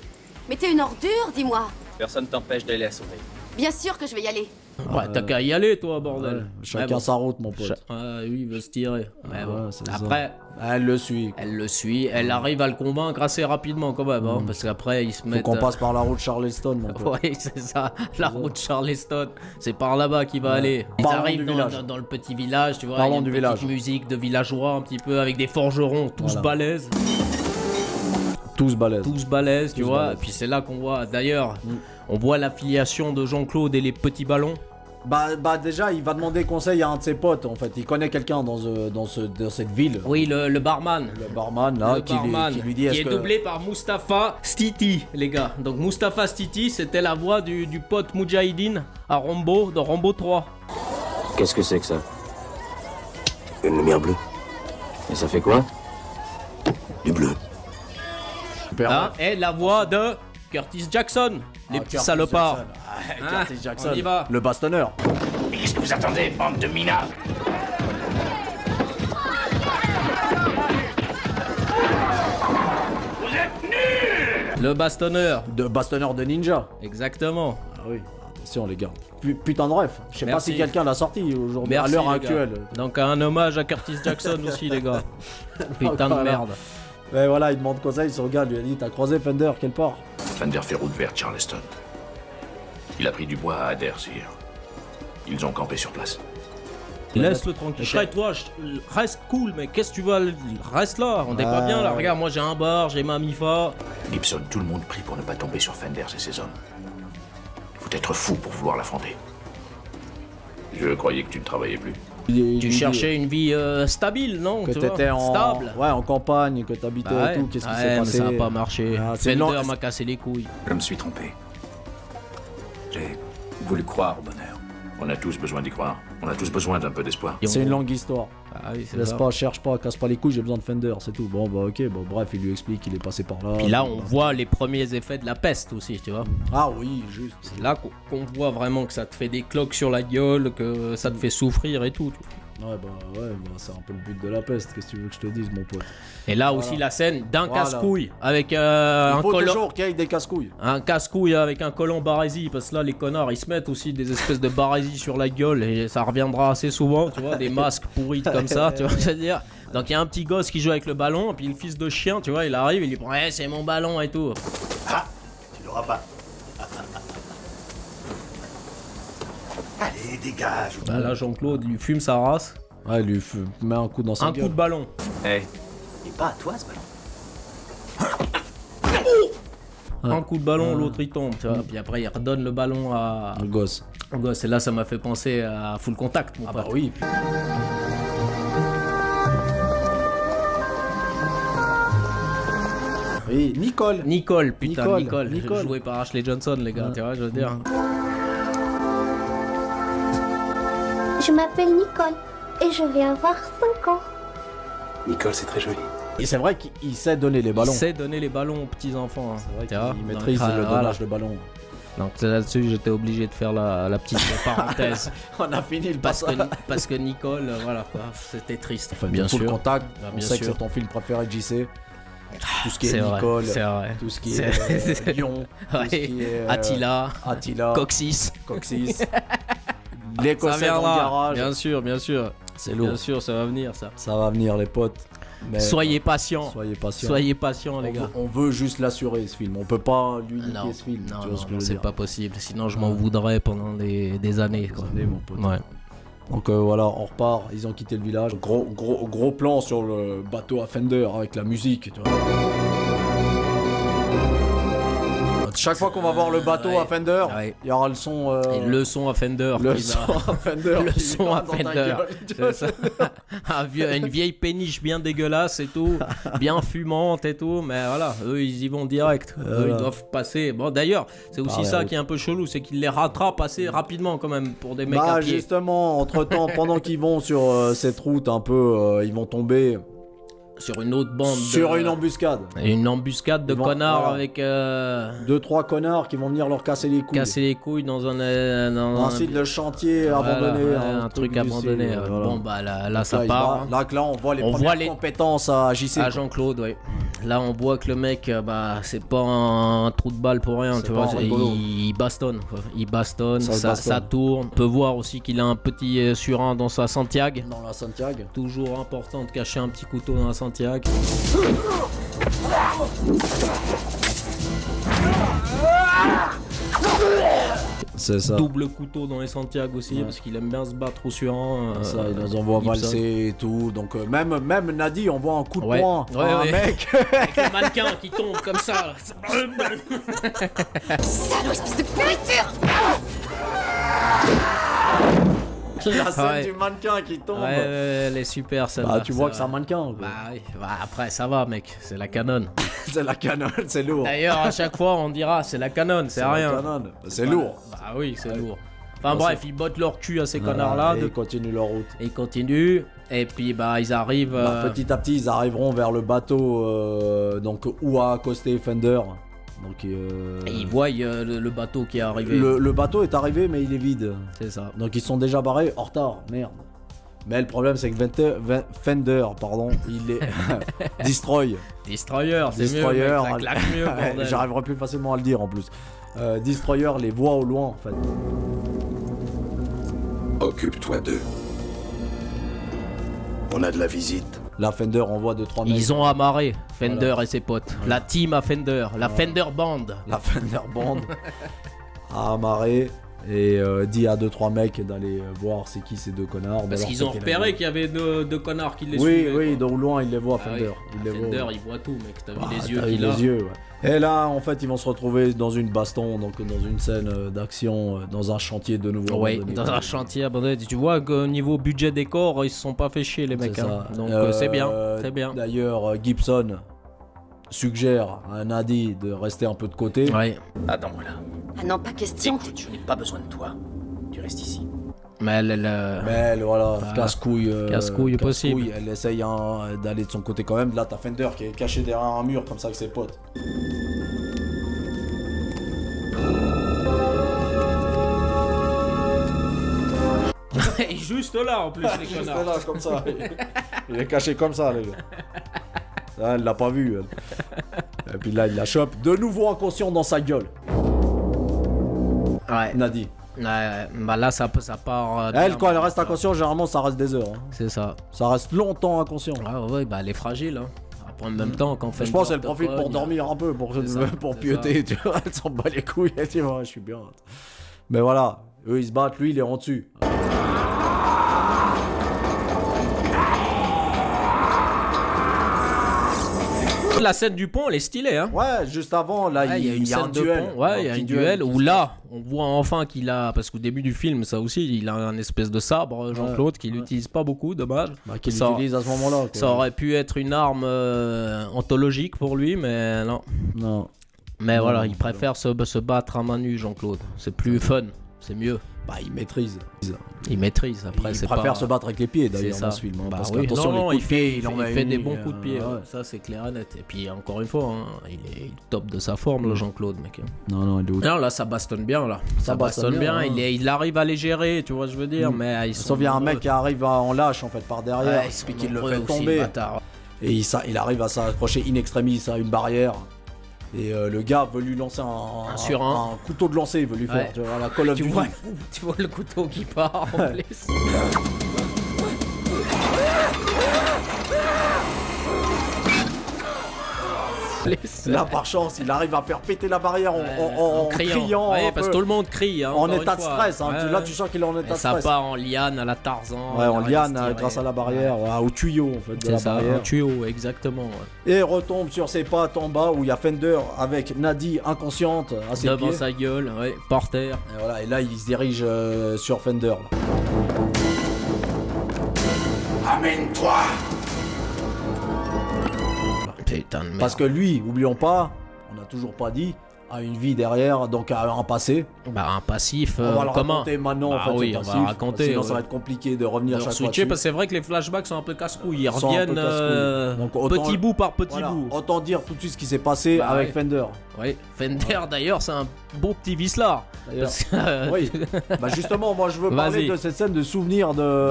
Mais t'es une ordure, dis-moi. Personne t'empêche d'aller la sauver. Bien sûr que je vais y aller. Ouais, t'as qu'à y aller, toi, bordel. Ouais, chacun Mais bon. sa route mon pote. Ah oui, il veut se tirer. Mais Ah bon. ouais, c'est ça. Après, Elle le suit. elle le suit, elle arrive à le convaincre assez rapidement quand même, hein, parce qu'après ils se Faut mettent. qu'on passe par la route Charleston mon pote. Oui, c'est ça, la route Charleston, c'est par là-bas qu'il va aller. Ils Parlons arrivent du dans, village. dans le petit village, tu vois, Parlons il y a du une village. petite musique de villageois un petit peu avec des forgerons, tous Voilà. balèzes, Tous balèzes. tu vois, balèzes. et puis c'est là qu'on voit, d'ailleurs, on voit l'affiliation de Jean-Claude et les petits ballons. Bah déjà il va demander conseil à un de ses potes en fait. Il connaît quelqu'un dans cette ville. Oui, le barman. Le barman là Le barman, qui lui dit qui est-ce est que... doublé par Mustapha Stiti, les gars. Donc Mustapha Stiti, c'était la voix du pote Moudjahidine à Rambo, dans Rambo 3. Qu'est-ce que c'est que ça? Une lumière bleue. Et ça fait quoi? Du bleu. Super. Hein, et la voix de Curtis Jackson, les petits Curtis salopards. Jackson. Hein, Curtis Jackson, on y va. le bastonneur. Et qu'est-ce que vous attendez, bande de minables? Vous êtes nuls! Le bastonneur. Bastonneur de ninja. Exactement. Ah oui, attention les gars. Putain de ref. Je sais pas Merci. si quelqu'un l'a sorti aujourd'hui, à Merci, l'heure les gars. actuelle. Donc un hommage à Curtis Jackson aussi, les gars. Putain de Voilà. merde. Mais voilà, il demande conseil, son gars lui a dit, t'as croisé Fender quelle part? Fender fait route vers Charleston. Il a pris du bois à Adair. Ils ont campé sur place. Laisse-le tranquille. Toi, reste cool, mais qu'est-ce que tu vas... Reste là, on n'est pas bien là. Regarde, moi j'ai un bar, j'ai ma Mifa. Gibson, tout le monde prie pour ne pas tomber sur Fenders et ses hommes. Il faut être fou pour vouloir l'affronter. Je croyais que tu ne travaillais plus. Tu cherchais une vie stable, non? Que tu vois, t'étais en... stable. Ouais, en campagne, que t'habitais Bah et tout, ouais. qu'est-ce qui Ouais, s'est mais passé? ça n'a pas marché. Ah, c'est Fender long- m'a cassé les couilles. Je me suis trompé. J'ai voulu croire au bonheur. On a tous besoin d'y croire. On a tous besoin d'un peu d'espoir. C'est une longue histoire. Ah oui, c'est Laisse ça. pas, cherche pas, casse pas les couilles, j'ai besoin de Fender, c'est tout. Bon bah ok, bon bref, il lui explique, il est passé par là. Puis là, on voit les premiers effets de la peste aussi, tu vois. Ah oui, juste. C'est là qu'on voit vraiment que ça te fait des cloques sur la gueule, que ça te fait souffrir et tout. Ouais bah c'est un peu le but de la peste, qu'est-ce que tu veux que je te dise mon pote. Et là aussi la scène d'un Voilà. casse-couille avec Il un faut collant. toujours qu'il y ait des casse-couilles. Un casse-couille avec un collant barésie, parce que là les connards ils se mettent aussi des espèces de barésie sur la gueule et ça reviendra assez souvent, tu vois, des masques pourris comme ça, tu vois ce que je veux dire. Donc il y a un petit gosse qui joue avec le ballon, et puis le fils de chien, tu vois, il arrive, il lui prend, ouais c'est mon ballon et tout. Ah, tu l'auras pas. Allez, dégage. Bah, là Jean-Claude il lui fume sa race. Ouais, il lui met un coup dans sa Un gueule. coup de ballon. Hey. Et pas à toi ce ballon. Un coup de ballon, l'autre il tombe, tu vois. Puis après il redonne le ballon à... Le gosse. au gosse. Et là ça m'a fait penser à Full Contact, mon Ah pote. bah oui. Oui, Nicole. Nicole, putain, Nicole. Nicole. Joué par Ashley Johnson, les gars, tu vois, je veux dire. Je m'appelle Nicole et je vais avoir 5 ans. Nicole, c'est très joli. Et c'est vrai qu'il sait donner les ballons. Il sait donner les ballons aux petits enfants. Hein. C'est vrai Tu vois. qu'il maîtrise Donc, le voilà. donnage de ballons. Donc là-dessus, j'étais obligé de faire la petite parenthèse. On a fini le parce passage. parce que Nicole, voilà quoi, c'était triste. Enfin, bien Full sûr. Contact, Ah, on bien sait que sûr. c'est ton film préféré de JC. Tout ce qui est C'est vrai, Nicole, c'est vrai. tout ce qui C'est- est Lyon, tout Ouais. ce qui est Attila, Coxis. les Ça Cossets dans le viendra. garage. Bien sûr, bien sûr. C'est lourd. Bien sûr, ça va venir ça. Ça va venir les potes. Mais Soyez patients. Soyez patients. Soyez patients, les gars. On veut juste l'assurer ce film. On peut pas lui niquer Non, ce film. non, tu vois ce que je veux c'est dire. pas possible. Sinon, je m'en voudrais pendant des années. Quoi. Des années, mon pote. Ouais. Donc voilà, on repart. Ils ont quitté le village. Gros plan sur le bateau à Fender avec la musique. Tu vois. Chaque fois qu'on va voir le bateau à Fender, il y aura le son. Et le son à Fender. Le qui son va- à Fender. Le qui son va à dans ta Fender. gueule, tu vois. C'est ça. Une vieille péniche bien dégueulasse et tout, bien fumante et tout, mais voilà, eux ils y vont direct. Eux ils doivent passer. Bon d'ailleurs, c'est aussi Pareil, ça oui. qui est un peu chelou, c'est qu'ils les rattrapent assez rapidement quand même pour des mecs Bah à pied. justement, entre temps, pendant qu'ils vont sur cette route un peu, ils vont tomber Sur une autre bande. sur une embuscade. Une embuscade de Ils vont- connards voilà. avec 2-3 connards qui vont venir leur casser les couilles. casser les couilles dans un Dans un site de chantier voilà, abandonné. ouais, hein, un truc du abandonné. style, voilà. Bon bah là Donc ça il part. va- hein. Là, on voit les On premières voit les- compétences à JC. À Jean-Claude, ouais. Là, on voit que le mec, bah, c'est pas un trou de balle pour rien, C'est tu pas vois. un rigolo. Il bastonne, quoi. Il bastonne, Ça se ça bastonne. tourne. On peut voir aussi qu'il a un petit surin dans sa Santiago. Dans la Santiago. Toujours important de cacher un petit couteau dans la Santiago. C'est ça. Double couteau dans les Santiago aussi, parce qu'il aime bien se battre au surin. Ça, il nous envoie Gibson. valser et tout. Donc même Nadi envoie un coup de Ouais. poing Ouais, à un ouais. mec. Avec le mannequin qui tombe comme ça. Salaud, espèce de pourriture! La scène Ouais. du mannequin qui tombe. Ouais, elle est super celle-là. Bah, tu vois c'est que c'est un vrai. mannequin. quoi. Bah oui, bah, après ça va mec, c'est la Canon. C'est la Canon, c'est lourd. D'ailleurs à chaque fois on dira c'est la Canon, c'est la rien. Canon. C'est lourd. Bah oui, c'est lourd. Enfin bref, ils bottent leur cul à ces connards-là. Et ils continuent leur route. Ils continuent. Et puis bah ils arrivent. Petit à petit, ils arriveront vers le bateau donc où a accosté Fender. Donc et ils voient le bateau qui est arrivé. Le bateau est arrivé, mais il est vide. C'est ça. Donc ils sont déjà barrés, en retard. Merde. Mais le problème, c'est que Fender, pardon, il est Destroyer, c'est mieux, ça claque mieux, bordel. J'arriverai plus facilement à le dire en plus. Destroyer les voit au loin en fait. Occupe-toi d'eux. On a de la visite. La Fender envoie 2-3 mecs. Ils ont amarré Fender et ses potes. La team à Fender, la Fender Band. La Fender Band a amarré. Et dit à 2-3 mecs d'aller voir c'est qui ces deux connards. Parce qu'ils ont repéré qu'il y avait deux connards qui les suivaient. Oui, donc loin ils les voient Fender. Fender il voit tout mec, t'as vu les yeux qu'il a. Les yeux, ouais. Et là en fait ils vont se retrouver dans une baston, donc dans une scène d'action, dans un chantier de nouveau. Oui, dans un chantier abandonné. Tu vois qu'au niveau budget décor ils se sont pas fait chier les mecs. Hein. Donc c'est bien, c'est bien. D'ailleurs Gibson suggère à Nadie de rester un peu de côté. Ouais. Attends-moi là. Ah non, pas question. Écoute, je n'ai pas besoin de toi. Tu restes ici. Mais elle voilà, casse-couille. Casse-couille possible. Elle essaye d'aller de son côté quand même. Là, t'as Fender qui est caché derrière un mur comme ça avec ses potes. Et juste là en plus, les juste connards. là, comme ça. Il est caché comme ça, les gars. Là, elle l'a pas vu. Elle. Et puis là, il la chope. De nouveau inconscient dans sa gueule. Ouais. Nadie. Ouais, bah là ça part. Elle, quand elle reste inconsciente, généralement ça reste des heures. Hein. C'est ça. Ça reste longtemps inconscient. Ouais, bah elle est fragile. Hein. Après, en même temps, quand Fender. Je pense qu'elle profite pour dormir un peu, pour pioter. Tu vois, elle s'en bat les couilles. Elle dit, ouais, je suis bien. Mais voilà, eux ils se battent, lui il est en dessus. La scène du pont, elle est stylée, hein. Ouais, juste avant, là, ouais, il y a un duel. Ouais, il y a un duel où là, on voit enfin qu'il a, parce qu'au début du film, ça aussi, il a un espèce de sabre, Jean-Claude, qu'il n'utilise pas beaucoup, dommage. Bah, qu'il utilise à ce moment-là. Ça aurait pu être une arme anthologique pour lui, mais non. Non. Mais voilà, il préfère se battre à main nue, Jean-Claude. C'est plus fun, c'est mieux. Bah, il maîtrise. Il maîtrise, après il préfère se battre avec les pieds d'ailleurs dans ce film. Hein, bah parce oui, qu'attention, non, les coups de pied, il fait des bons coups de pied, ça c'est clair et net. Et puis encore une fois, hein, il est top de sa forme, le Jean-Claude, mec. Non, il est non, là ça bastonne bien, là. Ça bastonne bien, hein. il arrive à les gérer, tu vois, je veux dire, mais sauf qu'il y a un mec qui arrive en lâche en fait par derrière, puis qui le fait tomber. Et il arrive à s'approcher in extremis à une barrière. Et le gars veut lui lancer un couteau de lancer, il veut lui faire la Call of Duty. Tu vois le couteau qui part en plus. Là par chance il arrive à faire péter la barrière en criant ouais, parce que tout le monde crie hein, en état de stress hein. Là tu sens qu'il est en état de stress. Ça part en liane à la Tarzan. Ouais, en liane grâce à la barrière, au tuyau en fait de la barrière. Un tuyau exactement. Et retombe sur ses pattes en bas où il y a Fender avec Nadie inconsciente à ses devant pieds. sa gueule, par terre. Et voilà, et là il se dirige sur Fender. Là. Amène-toi. Putain de merde. Parce que lui, oublions pas, on n'a toujours pas dit, a une vie derrière, donc a un passé. Bah un passif. On va le comment raconter maintenant. Bah en fait, oui, on va raconter. Sinon ça va être compliqué de revenir chaque fois. Parce que c'est vrai que les flashbacks sont un peu casse-couilles. Ils reviennent petit bout par petit bout. Autant dire tout de suite ce qui s'est passé avec Fender. Oui, Fender d'ailleurs c'est un beau petit vicelard. Oui. Bah justement, moi je veux parler de cette scène de souvenir de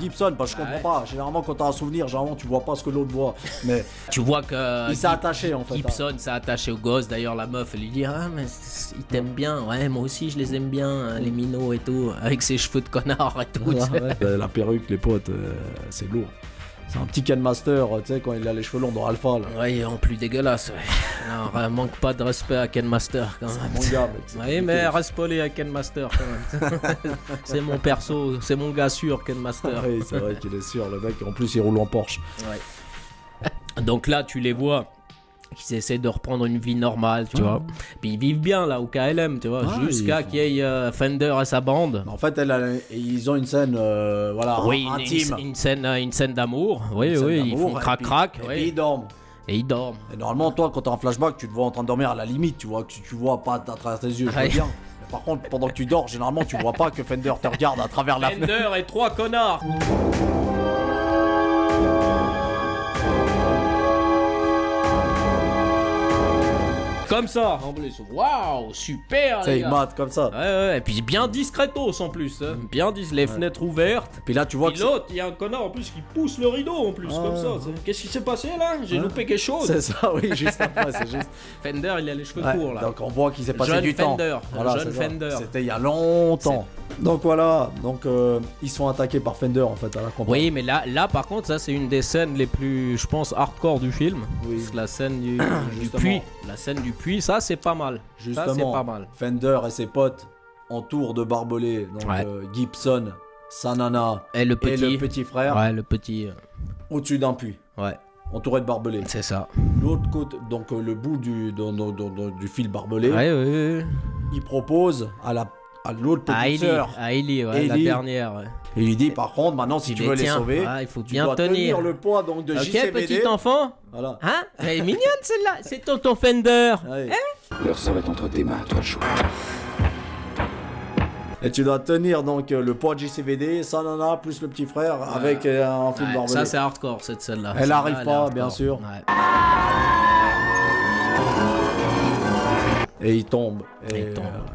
Gibson, parce que je comprends pas. Généralement quand t'as un souvenir, généralement tu vois pas ce que l'autre voit. Mais tu vois que il s'est attaché en fait. Gibson s'est attaché au gosse. D'ailleurs la meuf elle lui dit ah mais il t'aime bien. Ouais moi aussi je les aime bien hein, les minots et tout, avec ses cheveux de connard et tout. La perruque, les potes, c'est lourd. C'est un petit Ken Master, tu sais, quand il a les cheveux longs dans Alpha. Là. Ouais, en plus dégueulasse. Ouais. Non, manque pas de respect à Ken Master quand même. C'est mon gars, mec. Oui, mais reste poli à Ken Master quand même. C'est mon perso, c'est mon gars sûr, Ken Master. Oui, c'est vrai qu'il est sûr, le mec. En plus, il roule en Porsche. Ouais. Donc là, tu les vois. Ils essaient de reprendre une vie normale, tu vois. Puis ils vivent bien là au KLM, tu vois, jusqu'à qu'il y ait Fender et sa bande. En fait, ils ont une scène, intime. Une scène d'amour. Oui, ils font crac-crac. Et puis ils dorment. Et ils dorment. Et normalement, toi, quand t'es en flashback, tu te vois en train de dormir à la limite, tu vois, que tu vois pas à travers tes yeux, je veux bien. Par contre, pendant que tu dors, généralement, tu vois pas que Fender te regarde à travers la fenêtre. Fender et 3 connards. Comme ça, en plus. Waouh, super. Ça, il mate comme ça. Ouais, et puis bien discretos en plus. Hein. Bien les fenêtres ouvertes. Puis là, tu vois que. L'autre, il y a un connard en plus qui pousse le rideau en plus, comme ça. Qu'est-ce qui s'est passé là? J'ai loupé quelque chose. C'est ça, oui, juste après, c'est juste. Fender, il a les cheveux courts là. Donc on voit qu'il s'est passé jeune du Fender, temps. Voilà, jeune Fender. C'était il y a longtemps. Donc voilà, donc ils sont attaqués par Fender en fait à la campagne. Oui, mais là par contre, ça c'est une des scènes les plus, je pense, hardcore du film. Oui. La scène du puits. La scène du puits, ça c'est pas mal. Justement, ça, c'est pas mal. Fender et ses potes entourent de barbelés. Donc Gibson, sa nana et le petit frère. Ouais, le petit. Au-dessus d'un puits. Ouais. Entouré de barbelés. C'est ça. L'autre côté, donc le bout du fil barbelé. Ouais. Il propose à l'autre petite sœur, à Ellie, la dernière. Ouais. Et il lui dit par contre maintenant si tu veux les sauver, il faut tu bien dois tenir le poids donc de JCVD. Ok, petit enfant. Voilà. Hein? Elle est mignonne celle-là. C'est ton Fender. Ouais. Hein? Leur sort est entre tes mains, toi le choix. Et tu dois tenir donc le poids de JCVD, sa nana plus le petit frère avec un fil barbelé. Ça c'est hardcore cette scène-là. Elle arrive pas, bien sûr. Ouais. Et il tombe.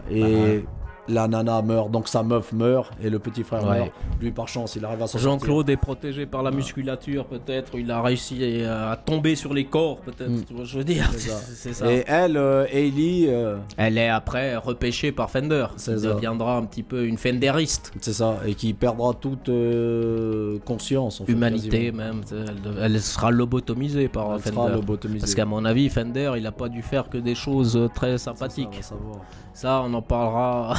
Et la nana meurt, donc sa meuf meurt et le petit frère meurt. Lui par chance il arrive à s'en sortir. Jean-Claude est protégé par la musculature peut-être, il a réussi à tomber sur les corps peut-être, tu vois ce que je veux dire. C'est ça. Et elle, Ellie... elle est après repêchée par Fender, qui deviendra un petit peu une Fenderiste. C'est ça, et qui perdra toute conscience. En fait, humanité même, elle sera lobotomisée par Fender. Parce qu'à mon avis Fender il a pas dû faire que des choses très sympathiques. Ça on en parlera...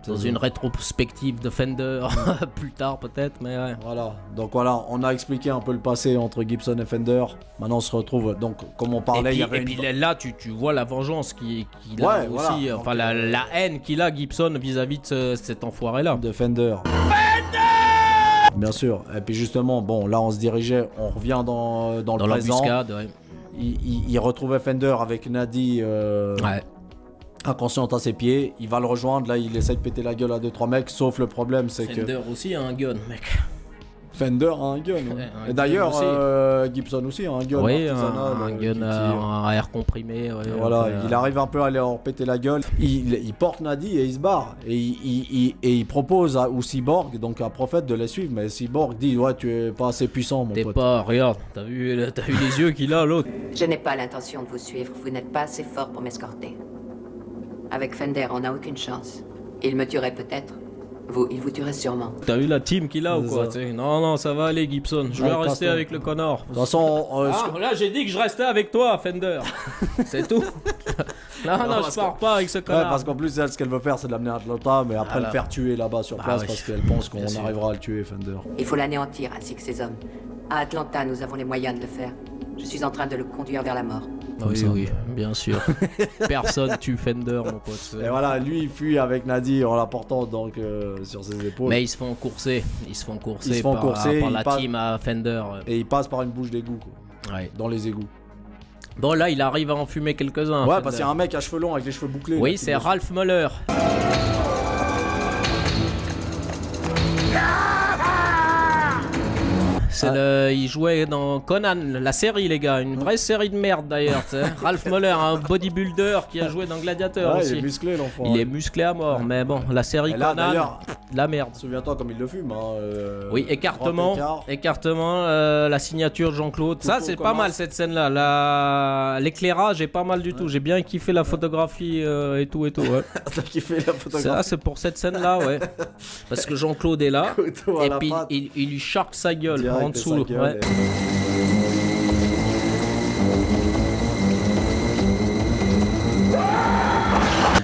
dans une rétrospective de Fender plus tard peut-être, mais ouais. Voilà, donc voilà, on a expliqué un peu le passé entre Gibson et Fender. Maintenant on se retrouve, donc comme on parlait, il y avait puis là tu vois la vengeance qu'il a aussi, enfin la haine qu'il a Gibson vis-à-vis de cet enfoiré là. De Fender. Bien sûr, et puis justement, bon là on se dirigeait, on revient dans le présent. L'embuscade, ouais. Il retrouvait Fender avec Nadie. Inconsciente à ses pieds, il va le rejoindre, là il essaie de péter la gueule à 2-3 mecs, sauf le problème c'est que... Fender aussi a un gun, mec. Fender a un gun, ouais. Et d'ailleurs Gibson aussi a un gun. Oui, un gun à air comprimé. Ouais, voilà, il arrive un peu à leur péter la gueule, il porte Nadie et il se barre, et il propose au Cyborg, donc à Prophète, de les suivre, mais Cyborg dit ouais tu es pas assez puissant mon pote. T'es pas, regarde, t'as vu les yeux qu'il a l'autre. Je n'ai pas l'intention de vous suivre, vous n'êtes pas assez fort pour m'escorter. Avec Fender, on n'a aucune chance. Il me tuerait peut-être. Vous, il vous tuerait sûrement. T'as vu la team qu'il a ou quoi? Non, ça va aller Gibson. Je vais rester avec le connard. De toute façon... là j'ai dit que je restais avec toi, Fender. C'est tout. non, je pars pas avec ce connard. Ouais, parce qu'en plus, elle, ce qu'elle veut faire, c'est de l'amener à Atlanta, mais après le faire tuer là-bas sur place, parce qu'elle pense qu'on arrivera à le tuer, Fender. Il faut l'anéantir, ainsi que ses hommes. À Atlanta, nous avons les moyens de le faire. Je suis en train de le conduire vers la mort. Oui, bien sûr. Personne tue Fender, mon pote. Et voilà, lui il fuit avec Nadie en la portant donc sur ses épaules. Mais ils se font courser. Par la team à Fender. Et il passe par une bouche d'égout, dans les égouts. Bon, là il arrive à en fumer quelques-uns. Ouais, parce qu'il y a un mec à cheveux longs avec les cheveux bouclés. Oui, c'est Ralph Muller. Il jouait dans Conan, la série les gars, une vraie série de merde d'ailleurs. Ralph Muller, un bodybuilder qui a joué dans Gladiator aussi. Il est musclé l'enfant. Il est musclé à mort, mais bon, la série là, Conan, la merde. Souviens-toi comme il le fume. Oui, écartement, la signature de Jean-Claude. Ça c'est pas mal cette scène là. L'éclairage est pas mal du tout. J'ai bien kiffé la photographie et tout. Ouais. T'as kiffé la photographie? Ça c'est pour cette scène là, ouais. Parce que Jean-Claude est là et puis il lui charque sa gueule. Direct en dessous, ouais.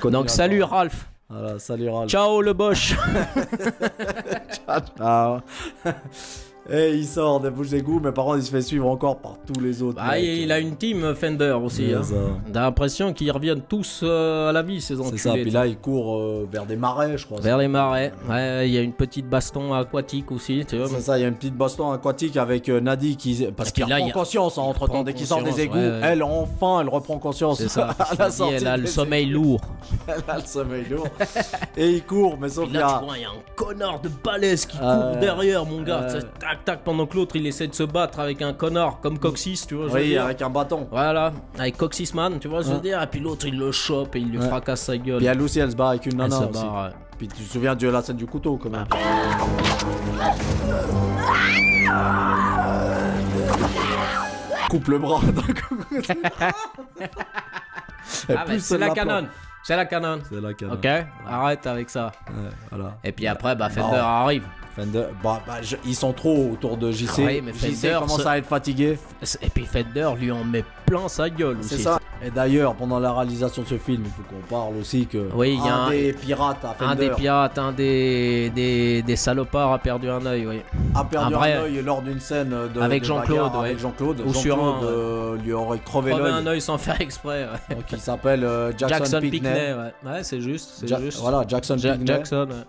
Donc salut Ralph. Voilà, salut Ralph. Ciao le Bosch. Ciao. Et il sort des bouches d'égout, mais par contre il se fait suivre encore par tous les autres. Bah, il a une team Fender aussi. Hein. T'as l'impression qu'ils reviennent tous à la vie, ces enculés. C'est ça, puis là il court vers des marais, je crois. Vers les marais. Ouais, il y a une petite baston aquatique aussi, tu vois. C'est ça, il y a une petite baston aquatique avec Nadie qui. Parce qu'il reprend conscience entre temps, dès qu'il sort des égouts. Ouais. Elle, enfin, elle reprend conscience. C'est ça. Elle a le sommeil lourd. Elle a le sommeil lourd. Et il court, mais sauf qu'il y a. Tu vois, il y a un connard de balèze qui court derrière, mon gars. Tac, pendant que l'autre il essaie de se battre avec un connard comme Coxis, tu vois. Oui, avec un bâton. Voilà, avec Coxis Man, tu vois, je veux dire. Et puis l'autre il le chope et il lui fracasse sa gueule. Puis à Lucy elle se bat avec une nana aussi. Puis tu te souviens de la scène du couteau quand même. Coupe le bras d'un coup. C'est la canon. C'est la canon. Ok, arrête avec ça. Voilà. Et puis après, Fender arrive. Fender, ils sont trop autour de JC. Oui, mais JC commence à être fatigué. Et puis Fender lui en met plein sa gueule aussi. C'est ça. Et d'ailleurs, pendant la réalisation de ce film, il faut qu'on parle aussi que y a des pirates à Fender. Un des pirates, un des salopards a perdu un œil, oui. A perdu un œil lors d'une scène avec Jean-Claude, avec Jean-Claude. Ou sur lui aurait crevé l'œil. un œil sans faire exprès. Ouais. Donc il s'appelle Jackson Pinckney. Ouais, c'est juste. Voilà, Jackson Pinckney. Jackson, ouais.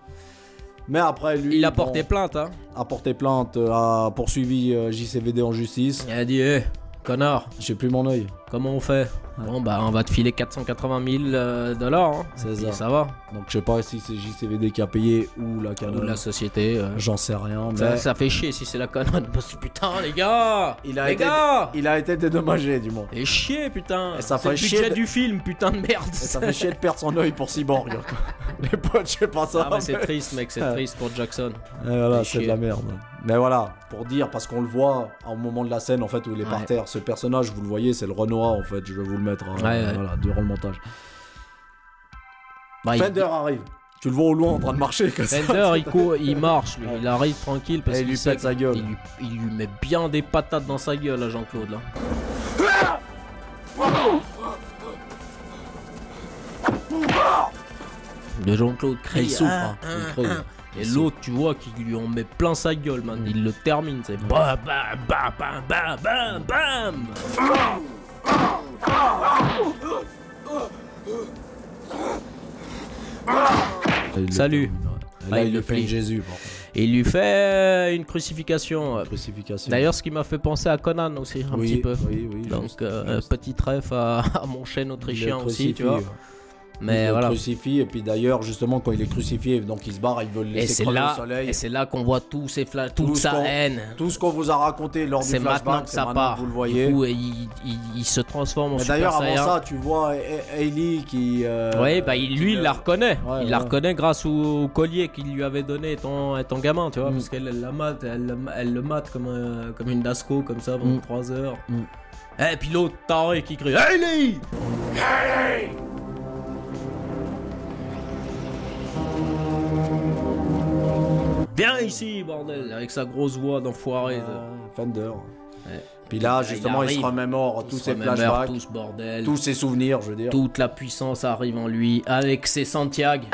Mais après lui, il a porté plainte, hein. A porté plainte, a poursuivi JCVD en justice. Il a dit, connard, j'ai plus mon œil. Comment on fait? Bon on va te filer 480 000 $, hein. C'est ça va. Donc je sais pas si c'est JCVD qui a payé ou la Canon. Ou la société. J'en sais rien. Mais ça fait chier si c'est la Canon. Parce que putain les gars, il a été dédommagé du moins. Et chier putain. Ça fait chier le budget du film, putain de merde. Et ça fait chier de perdre son œil pour Cyborg. Les potes, je sais pas ça. Ah c'est triste mec, c'est triste pour Jackson. Et voilà, c'est de la merde. Mais voilà, pour dire, parce qu'on le voit au moment de la scène en fait où il est par terre, ce personnage, vous le voyez, c'est le Renoir en fait, je vais vous le mettre voilà, durant le montage. Fender arrive, tu le vois au loin en train de marcher. Fender il marche, lui. Il arrive tranquille parce qu'il lui pète sa gueule. Il lui met bien des patates dans sa gueule à Jean-Claude là. De Jean-Claude crie, il souffre, il crie. Et l'autre, tu vois, qu'il lui en met plein sa gueule, man. Il le termine, c'est bam, bam, bam, bam, bam, bam, bam. Salut. Là, il lui fait Jésus. Et il lui fait une crucifixion. D'ailleurs, ce qui m'a fait penser à Conan aussi, un petit peu. Donc, petit ref à mon chêne autrichien aussi, tu vois. Mais il le crucifie, et puis d'ailleurs justement quand il est crucifié, donc il se barre, il veut le laisser crever au soleil. Et c'est là qu'on voit tous ces toute sa haine. Tout ce qu'on vous a raconté lors du flashback, c'est maintenant que vous le voyez. Coup, il se transforme en Super Saiyan. D'ailleurs avant ça, tu vois Hailey qui... lui il la reconnaît. Il la reconnaît grâce au collier qu'il lui avait donné étant gamin, tu vois, parce qu'elle elle le mate comme une Dasco, comme ça, pendant 3 heures. Et puis l'autre taré qui crie Hailey! Hailey! Viens ici, bordel, avec sa grosse voix d'enfoiré. Fender. Puis là, justement, il se remémore tous ses flashbacks, tout ce bordel, tous ses souvenirs, je veux dire. Toute la puissance arrive en lui, avec ses Santiago.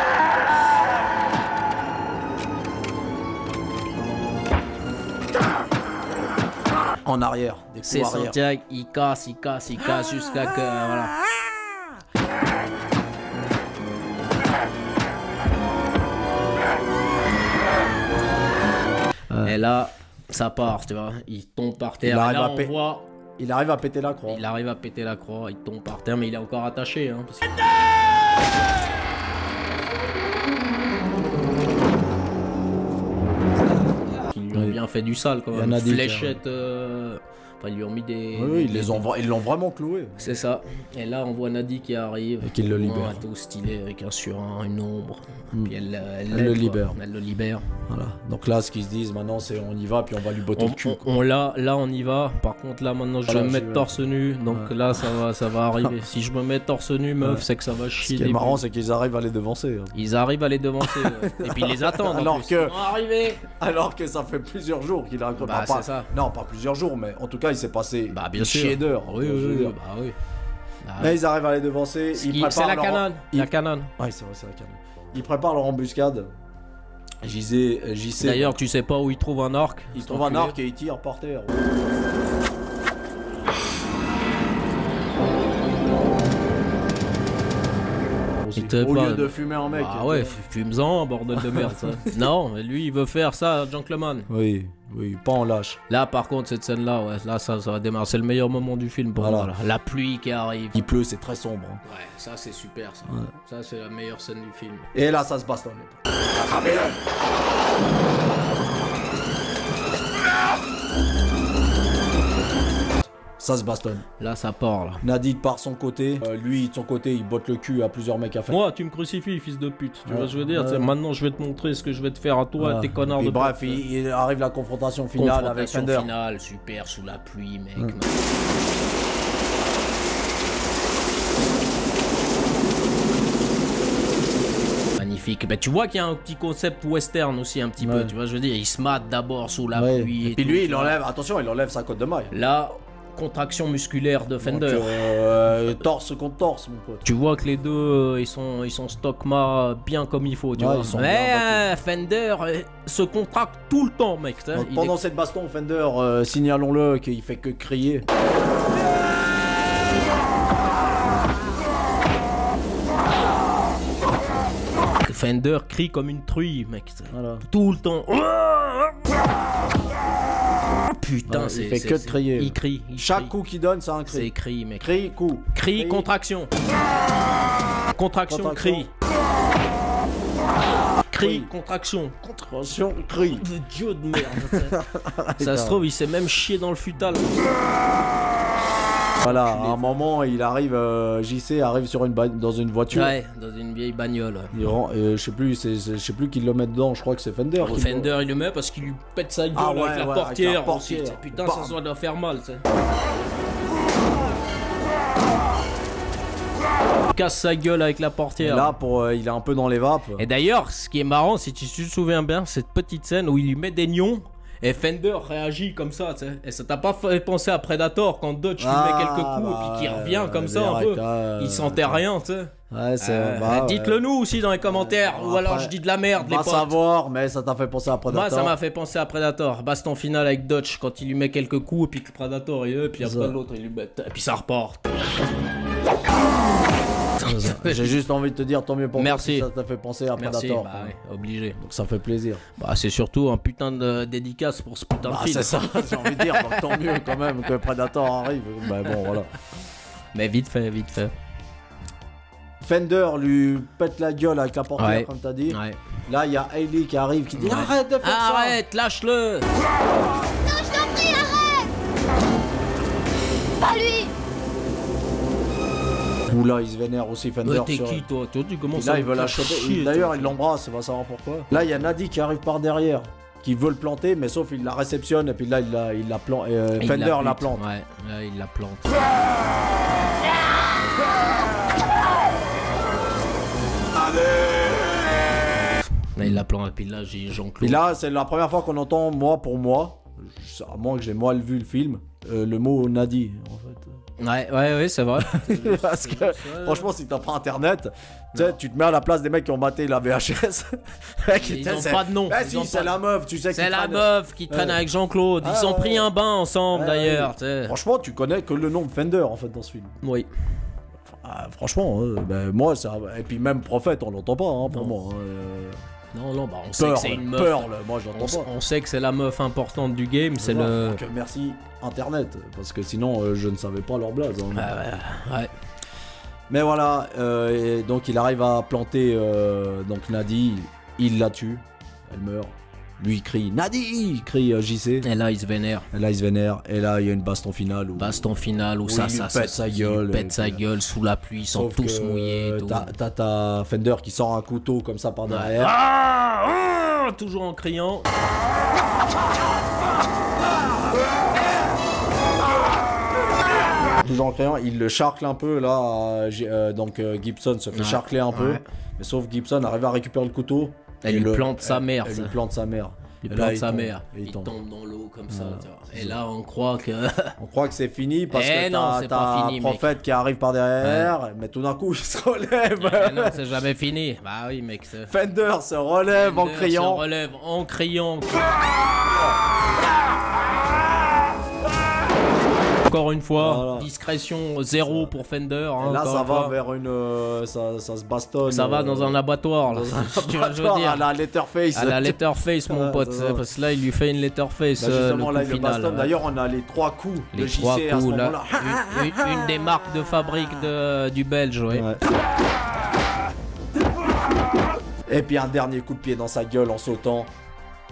En arrière, des coups arrière. Ses Santiago, il casse jusqu'à que... Voilà. Et là, ça part, tu vois. Il tombe par terre. Il arrive à péter la croix. Il arrive à péter la croix. Il tombe par terre, mais il est encore attaché. Hein, parce que... Ils lui ont bien fait du sale, quoi. Une fléchette. Enfin, ils lui ont mis des... Oui, ils l'ont vraiment cloué. C'est ça. Et là, on voit Nadie qui arrive. Et qui le libère. Tout stylé, avec un surin, une ombre. Puis elle le libère. Elle le libère. Voilà. Donc là, ce qu'ils se disent maintenant, c'est on y va, puis on va lui botter le cul. Là, on y va. Par contre, là, maintenant, je vais me mettre torse nu. Donc là, ça va arriver. Si je me mets torse nu, meuf, c'est que ça va chier. Ce qui est marrant, c'est qu'ils arrivent à les devancer. Ils arrivent à les devancer. Et puis ils les attendent. Alors que ça fait plusieurs jours qu'il a... c'est ça. Non, pas plusieurs jours, mais en tout cas, il s'est passé bien chier d'heures. Oui. Mais ils arrivent à les devancer. C'est la Canon. La Canon. Oui, c'est vrai, c'est la Canon. Ils préparent leur embuscade. JC. D'ailleurs, tu sais pas où il trouve un arc. Il trouve un arc et il tire par terre. Au lieu de fumer un mec. Ah ouais, fume-en, bordel de merde ça. Non, lui il veut faire ça, gentleman. Oui, pas en lâche. Là par contre, cette scène-là, ouais, là ça va démarrer. C'est le meilleur moment du film pour moi. Là. La pluie qui arrive. Il pleut, c'est très sombre. Hein. Ouais, ça c'est super ça. Ouais. Ça c'est la meilleure scène du film. Et là ça se bastonne. Ça se bastonne. Là ça part là. Nadie part son côté. Lui de son côté il botte le cul à plusieurs mecs à faire. Moi tu me crucifies fils de pute. Tu vois ce que je veux dire. Maintenant je vais te montrer ce que je vais te faire à toi, tes connards de. Bref, il arrive la confrontation finale avec Fender. Finale, super sous la pluie mec. Magnifique. Bah, tu vois qu'il y a un petit concept western aussi un petit peu. Tu vois je veux dire. Il se mate d'abord sous la pluie. Et puis lui il enlève. Attention, il enlève sa côte de maille. Là. Contraction musculaire de Fender. Donc, torse contre torse, mon pote. Tu vois que les deux, ils sont stockma bien comme il faut, tu vois. Mais Fender se contracte tout le temps, mec. Donc, pendant cette baston, Fender, signalons-le qu'il fait que crier. Fender crie comme une truie, mec. Voilà. Tout le temps. Putain, il fait que de crier. Il crie. Chaque coup qu'il donne, c'est un cri. C'est cri, mec. Cri, coup. Cri, contraction. Contraction, cri. Cri, contraction. Contraction, cri. Dieu de merde. Ça se trouve, il s'est même chié dans le futal. Voilà, à un moment, il arrive, JC arrive sur dans une voiture. Ouais, dans une vieille bagnole. Je sais plus qui le met dedans, je crois que c'est Fender. Fender, il le met parce qu'il lui pète sa gueule avec la portière. Putain, ça doit faire mal, tu sais. Il casse sa gueule avec la portière. Et là, il est un peu dans les vapes. Et d'ailleurs, ce qui est marrant, si tu te souviens bien, cette petite scène où il lui met des nions. Et Fender réagit comme ça, tu sais. Et ça t'a pas fait penser à Predator quand Dodge lui met quelques coups et puis qu'il revient comme ça un peu. Il sentait rien, tu sais. Ouais, c'est. Dites-le nous aussi dans les commentaires. Ou alors je dis de la merde, les potes. Pas savoir, mais ça t'a fait penser à Predator. Moi, ça m'a fait penser à Predator. Baston final avec Dodge quand il lui met quelques coups et puis que Predator et puis après l'autre il lui met. Et puis ça repart. J'ai juste envie de te dire tant mieux pour Merci. Moi si ça t'a fait penser à Predator. Bah ouais, obligé. Donc ça fait plaisir. Bah c'est surtout un putain de dédicace pour ce putain de film. C'est ça, j'ai envie de dire, donc tant mieux quand même que Predator arrive. Bah bon voilà. Mais vite fait, vite fait. Fender lui pète la gueule avec la portière comme t'as dit. Ouais. Là il y a Hayley qui arrive qui dit arrête de faire ça. Arrête, lâche-le. Non, je t'en prie, arrête. Pas lui. Ou là il se vénère aussi Fender. T'es qui toi tu commences là il veut la choper. D'ailleurs il l'embrasse, il va savoir pourquoi. Là il y a Nadie qui arrive par derrière, qui veut le planter, mais sauf il la réceptionne et puis là il la plante. Fender la plante. Ouais, là il la plante. Là il la plante et puis là j'ai Jean-Claude. Et là c'est la première fois qu'on entend pour moi, à moins que j'ai mal vu le film, le mot Nadie en fait. Ouais, c'est vrai. Parce que franchement, si t'as pas internet, tu te mets à la place des mecs qui ont maté la VHS. Ils ont pas de nom. C'est la meuf, tu sais. C'est la meuf qui traîne avec Jean-Claude. Ils ont pris un bain ensemble d'ailleurs. Franchement, tu connais que le nom de Fender en fait dans ce film. Oui. Franchement, moi, ça. Et puis même Prophète, on l'entend pas pour moi. Non, bah on sait que c'est une meuf. Moi j'entends pas. On sait que c'est la meuf importante du game, c'est le. Donc, merci Internet, parce que sinon je ne savais pas leur blaze. Ouais. Mais voilà, et donc il arrive à planter donc Nadie, il la tue, elle meurt. Lui il crie Nadie, il crie JC. Et là il se vénère. Et là il y a une baston finale où ça pète sa gueule. Il pète sa gueule sous la pluie, ils sont tous mouillés. T'as Fender qui sort un couteau comme ça par derrière. Toujours en criant. Toujours en criant, il le charcle un peu là. Donc Gibson se fait charcler un peu. Mais sauf Gibson arrive à récupérer le couteau. Elle lui plante sa mère. Elle lui plante sa mère. Il Et plante là, sa tombe, mère. et Il tombe dans l'eau comme ça. Voilà. Tu vois. Et là, on croit que. On croit que c'est fini parce Eh que non, t'as c'est pas un fini, prophète qui arrive par derrière, mais tout d'un coup il se relève. Eh non, c'est jamais fini. Bah oui, mec. Fender se relève en Fender criant. se relève en criant. Encore une fois, Voilà. discrétion zéro pour Fender. Hein, Et là, encore ça une va fois. vers une. Ça se bastonne. Ça va dans un abattoir, là. Tu vois, je veux dire. À la Letterface. À la Letterface, mon Ouais, pote. c'est ça. Parce que là, il lui fait une Letterface. Bah, justement, là, le il coup le bastonne. final. D'ailleurs, on a les 3 coups Les de 3 JC à ce coups, là. moment-là. Une des marques de fabrique du Belge, oui. Ouais. Et puis un dernier coup de pied dans sa gueule en sautant.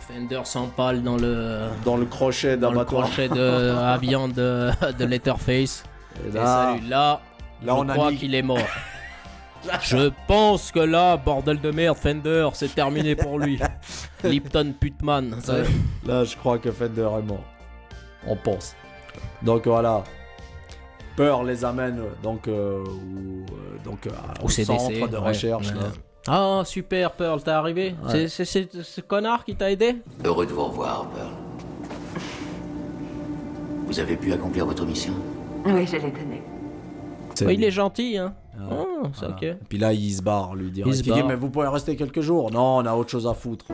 Fender s'empale dans le crochet dans le d'abattoir. crochet à viande de Letterface. Et Et là, salut, là on je a crois mis- qu'il est mort. Je pense que là, bordel de merde, Fender, c'est terminé pour lui. Lipton Putman. ça. Là, je crois que Fender est mort. On pense. Donc voilà. Peur les amène donc, au CDC, centre de ouais, recherche. ouais. Là. Ah, super, Pearl, t'es arrivé. Ouais. C'est ce connard qui t'a aidé? Heureux de vous revoir, Pearl. Vous avez pu accomplir votre mission? Oui, je l'ai donné. Ouais, il est gentil, hein. Ah, Oh, c'est voilà. ok. Et puis là, il se barre, lui direct. Il se Il dit, barre. mais vous pouvez rester quelques jours. Non, on a autre chose à foutre.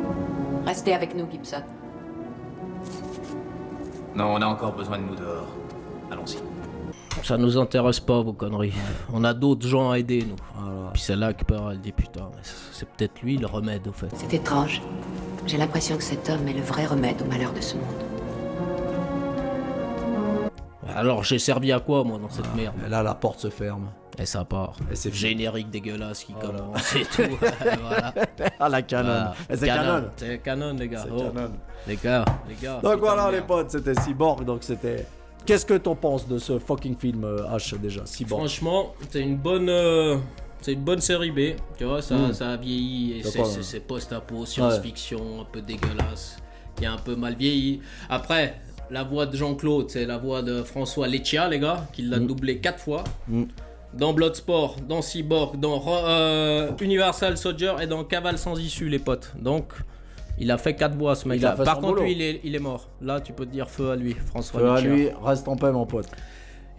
Restez avec nous, Gibson. Non, on a encore besoin de nous dehors. Allons-y. Ça nous intéresse pas, vos conneries. On a d'autres gens à aider, nous. Voilà. Puis c'est là que Pearl dit, putain, mais c'est peut-être lui le remède, au fait. C'est étrange. J'ai l'impression que cet homme est le vrai remède au malheur de ce monde. Alors, j'ai servi à quoi, moi, dans cette merde? Et là, la porte se ferme. Et ça part. Et c'est fini. Générique dégueulasse qui Voilà. commence et tout. Voilà. Ah, la canon. Voilà. Et c'est canon. C'est canon, les gars. C'est Oh. canon. Les gars. Donc putain voilà, de les merde. potes, c'était Cyborg. Donc c'était. Qu'est-ce que t'en penses de ce fucking film H déjà, Cyborg? Franchement, c'est une bonne série B. Tu vois, ça a vieilli. Et D'accord, c'est post-apo, science-fiction, un peu dégueulasse, qui a un peu mal vieilli. Après, la voix de Jean-Claude, c'est la voix de François Leccia, les gars, qui l'a doublé 4 fois. Dans Bloodsport, dans Cyborg, dans Universal Soldier et dans Cavale sans issue, les potes. Donc, il a fait 4 voix, ce mec-là. a fait Par son contre, boulot. lui, il est mort. Là, tu peux te dire feu à lui, François À Leccia. lui, reste en paix, mon pote.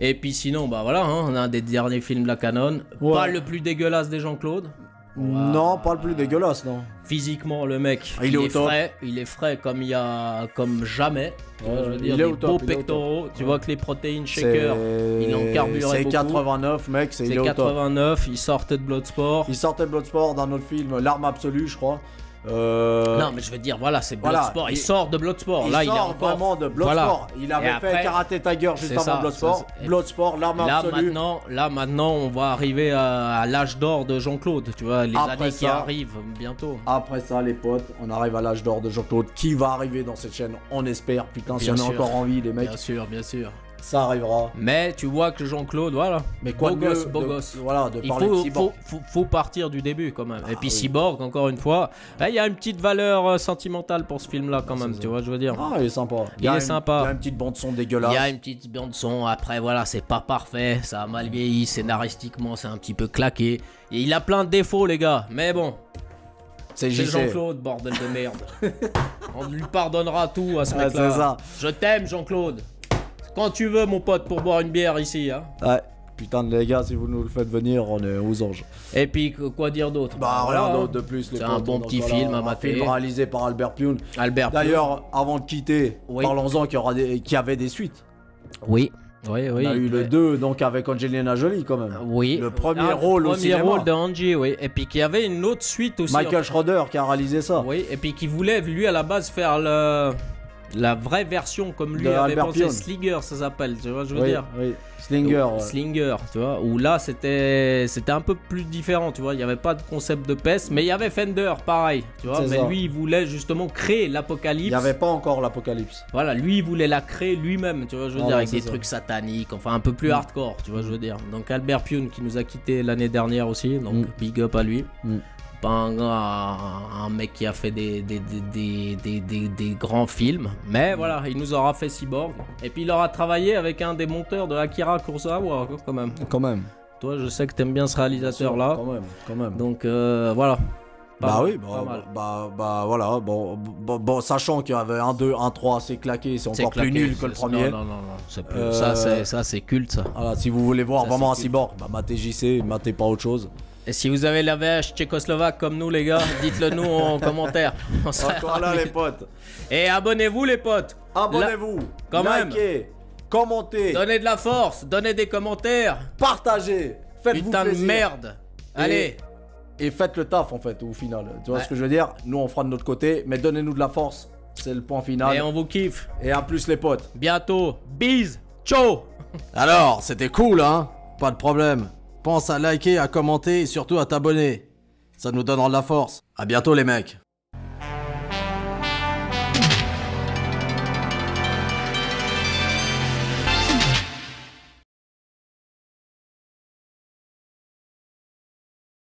Et puis sinon, bah voilà, hein, on a un des derniers films de la canon. Ouais. Pas le plus dégueulasse des Jean-Claude. Non, pas le plus dégueulasse, non. Physiquement, le mec, Il est au top. frais. Il est frais comme jamais. Tu vois, je veux dire, il est des au top, beaux il est au top. pectoraux. Tu vois que les protéines shaker, il en carburait C'est beaucoup. 89, mec, il C'est est au top. 89, il sortait de Bloodsport. Il sortait de Bloodsport d'un autre film, L'arme absolue, je crois. Non, mais je veux dire, voilà, c'est voilà, Bloodsport. Il sort de Bloodsport. Là, il est sort encore... vraiment de Bloodsport. Voilà. Il avait Et fait après, Karate Tiger juste c'est avant ça, Bloodsport. c'est- Bloodsport, l'arme absolue. Là maintenant, on va arriver à l'âge d'or de Jean-Claude. Tu vois, les Après années qui ça- arrivent bientôt. Après ça, les potes, on arrive à l'âge d'or de Jean-Claude qui va arriver dans cette chaîne, on espère. Putain, si Bien on sûr. est encore en vie, les mecs, Bien sûr, bien sûr. ça arrivera. Mais tu vois que Jean-Claude, voilà. Mais quoi beau de mieux gosse, beau de- gosse. voilà, de Il parler de faut, Cyborg. faut partir du début quand même. Et puis oui. Cyborg, encore une fois, là, il y a une petite valeur sentimentale pour ce film-là quand même, ça. tu vois, je veux dire. Ah, il est sympa. Il est sympa. Il y a une petite bande-son Il dégueulasse. y a une petite bande son, après voilà, c'est pas parfait, ça a mal vieilli, scénaristiquement c'est un petit peu claqué. Et il a plein de défauts les gars, mais bon, C'est c'est JC. Jean-Claude, bordel de merde. On lui pardonnera tout à ce Ah, mec-là. c'est ça. Je t'aime Jean-Claude. Quand tu veux mon pote pour boire une bière ici, hein. Ouais. Putain de les gars, si vous nous le faites venir, on est aux anges. Et puis quoi dire d'autre? Bah Voilà, rien hein. d'autre de plus. les C'est un potes. bon Donc, petit voilà, film à un mater. film réalisé par Albert Pyun. Albert Pyun. D'ailleurs, avant de quitter, Oui. parlons-en qu'il y avait des suites. Oui. Oui, oui. On a eu le 2, donc avec Angelina Jolie quand même. Oui. Le premier Ah, rôle au premier cinéma. rôle de Angie, oui. Et puis qu'il y avait une autre suite aussi. Michael Schroeder qui a réalisé ça. Oui, et puis qui voulait, lui, à la base, faire la vraie version comme lui De avait Albert pensé. Pyun. Slinger, ça s'appelle, tu vois, je veux Oui, dire. oui. Slinger. ouais. Slinger, tu vois, où là c'était un peu plus différent, tu vois, il n'y avait pas de concept de peste, mais il y avait Fender, pareil, tu vois, C'est mais ça. lui il voulait justement créer Il l'apocalypse. n'y avait pas encore l'apocalypse. Voilà, lui il voulait la créer lui-même, tu vois, je veux Ah dire, ouais, avec c'est des ça. trucs sataniques, enfin un peu plus hardcore, tu vois, je veux dire. Donc Albert Pyun qui nous a quitté l'année dernière aussi, donc big up à lui. Pas un mec qui a fait des grands films, mais voilà, il nous aura fait Cyborg. Et puis il aura travaillé avec un des monteurs de Akira Kurosawa, quand même. Quand même. Toi, je sais que t'aimes bien ce réalisateur-là. Quand même, quand même. Donc voilà. Bah mal, oui, pas mal. bah voilà, bon, sachant qu'il y avait un 2, un 3, c'est claqué, c'est encore plus nul que le premier. Non, c'est plus... ça c'est culte ça. Voilà, si vous voulez voir Ça, vraiment un c'est cyborg, bah matez JC, matez pas autre chose. Et si vous avez la VH tchécoslovaque comme nous les gars, dites-le nous en commentaire. On serait Voilà ravis. les potes. Et abonnez-vous les potes. Abonnez-vous, Quand même. likez, commentez, Donnez de la force, donnez des commentaires. partagez, faites-vous Putain de plaisir. merde. Allez. Et faites le taf en fait au final. Tu vois Ouais. ce que je veux dire? Nous on fera de notre côté, mais donnez-nous de la force. C'est le point final. Et on vous kiffe. Et à plus les potes. Bientôt. Bise. Ciao. Alors, c'était cool hein? Pas de problème. Pense à liker, à commenter et surtout à t'abonner. Ça nous donnera de la force. À bientôt les mecs.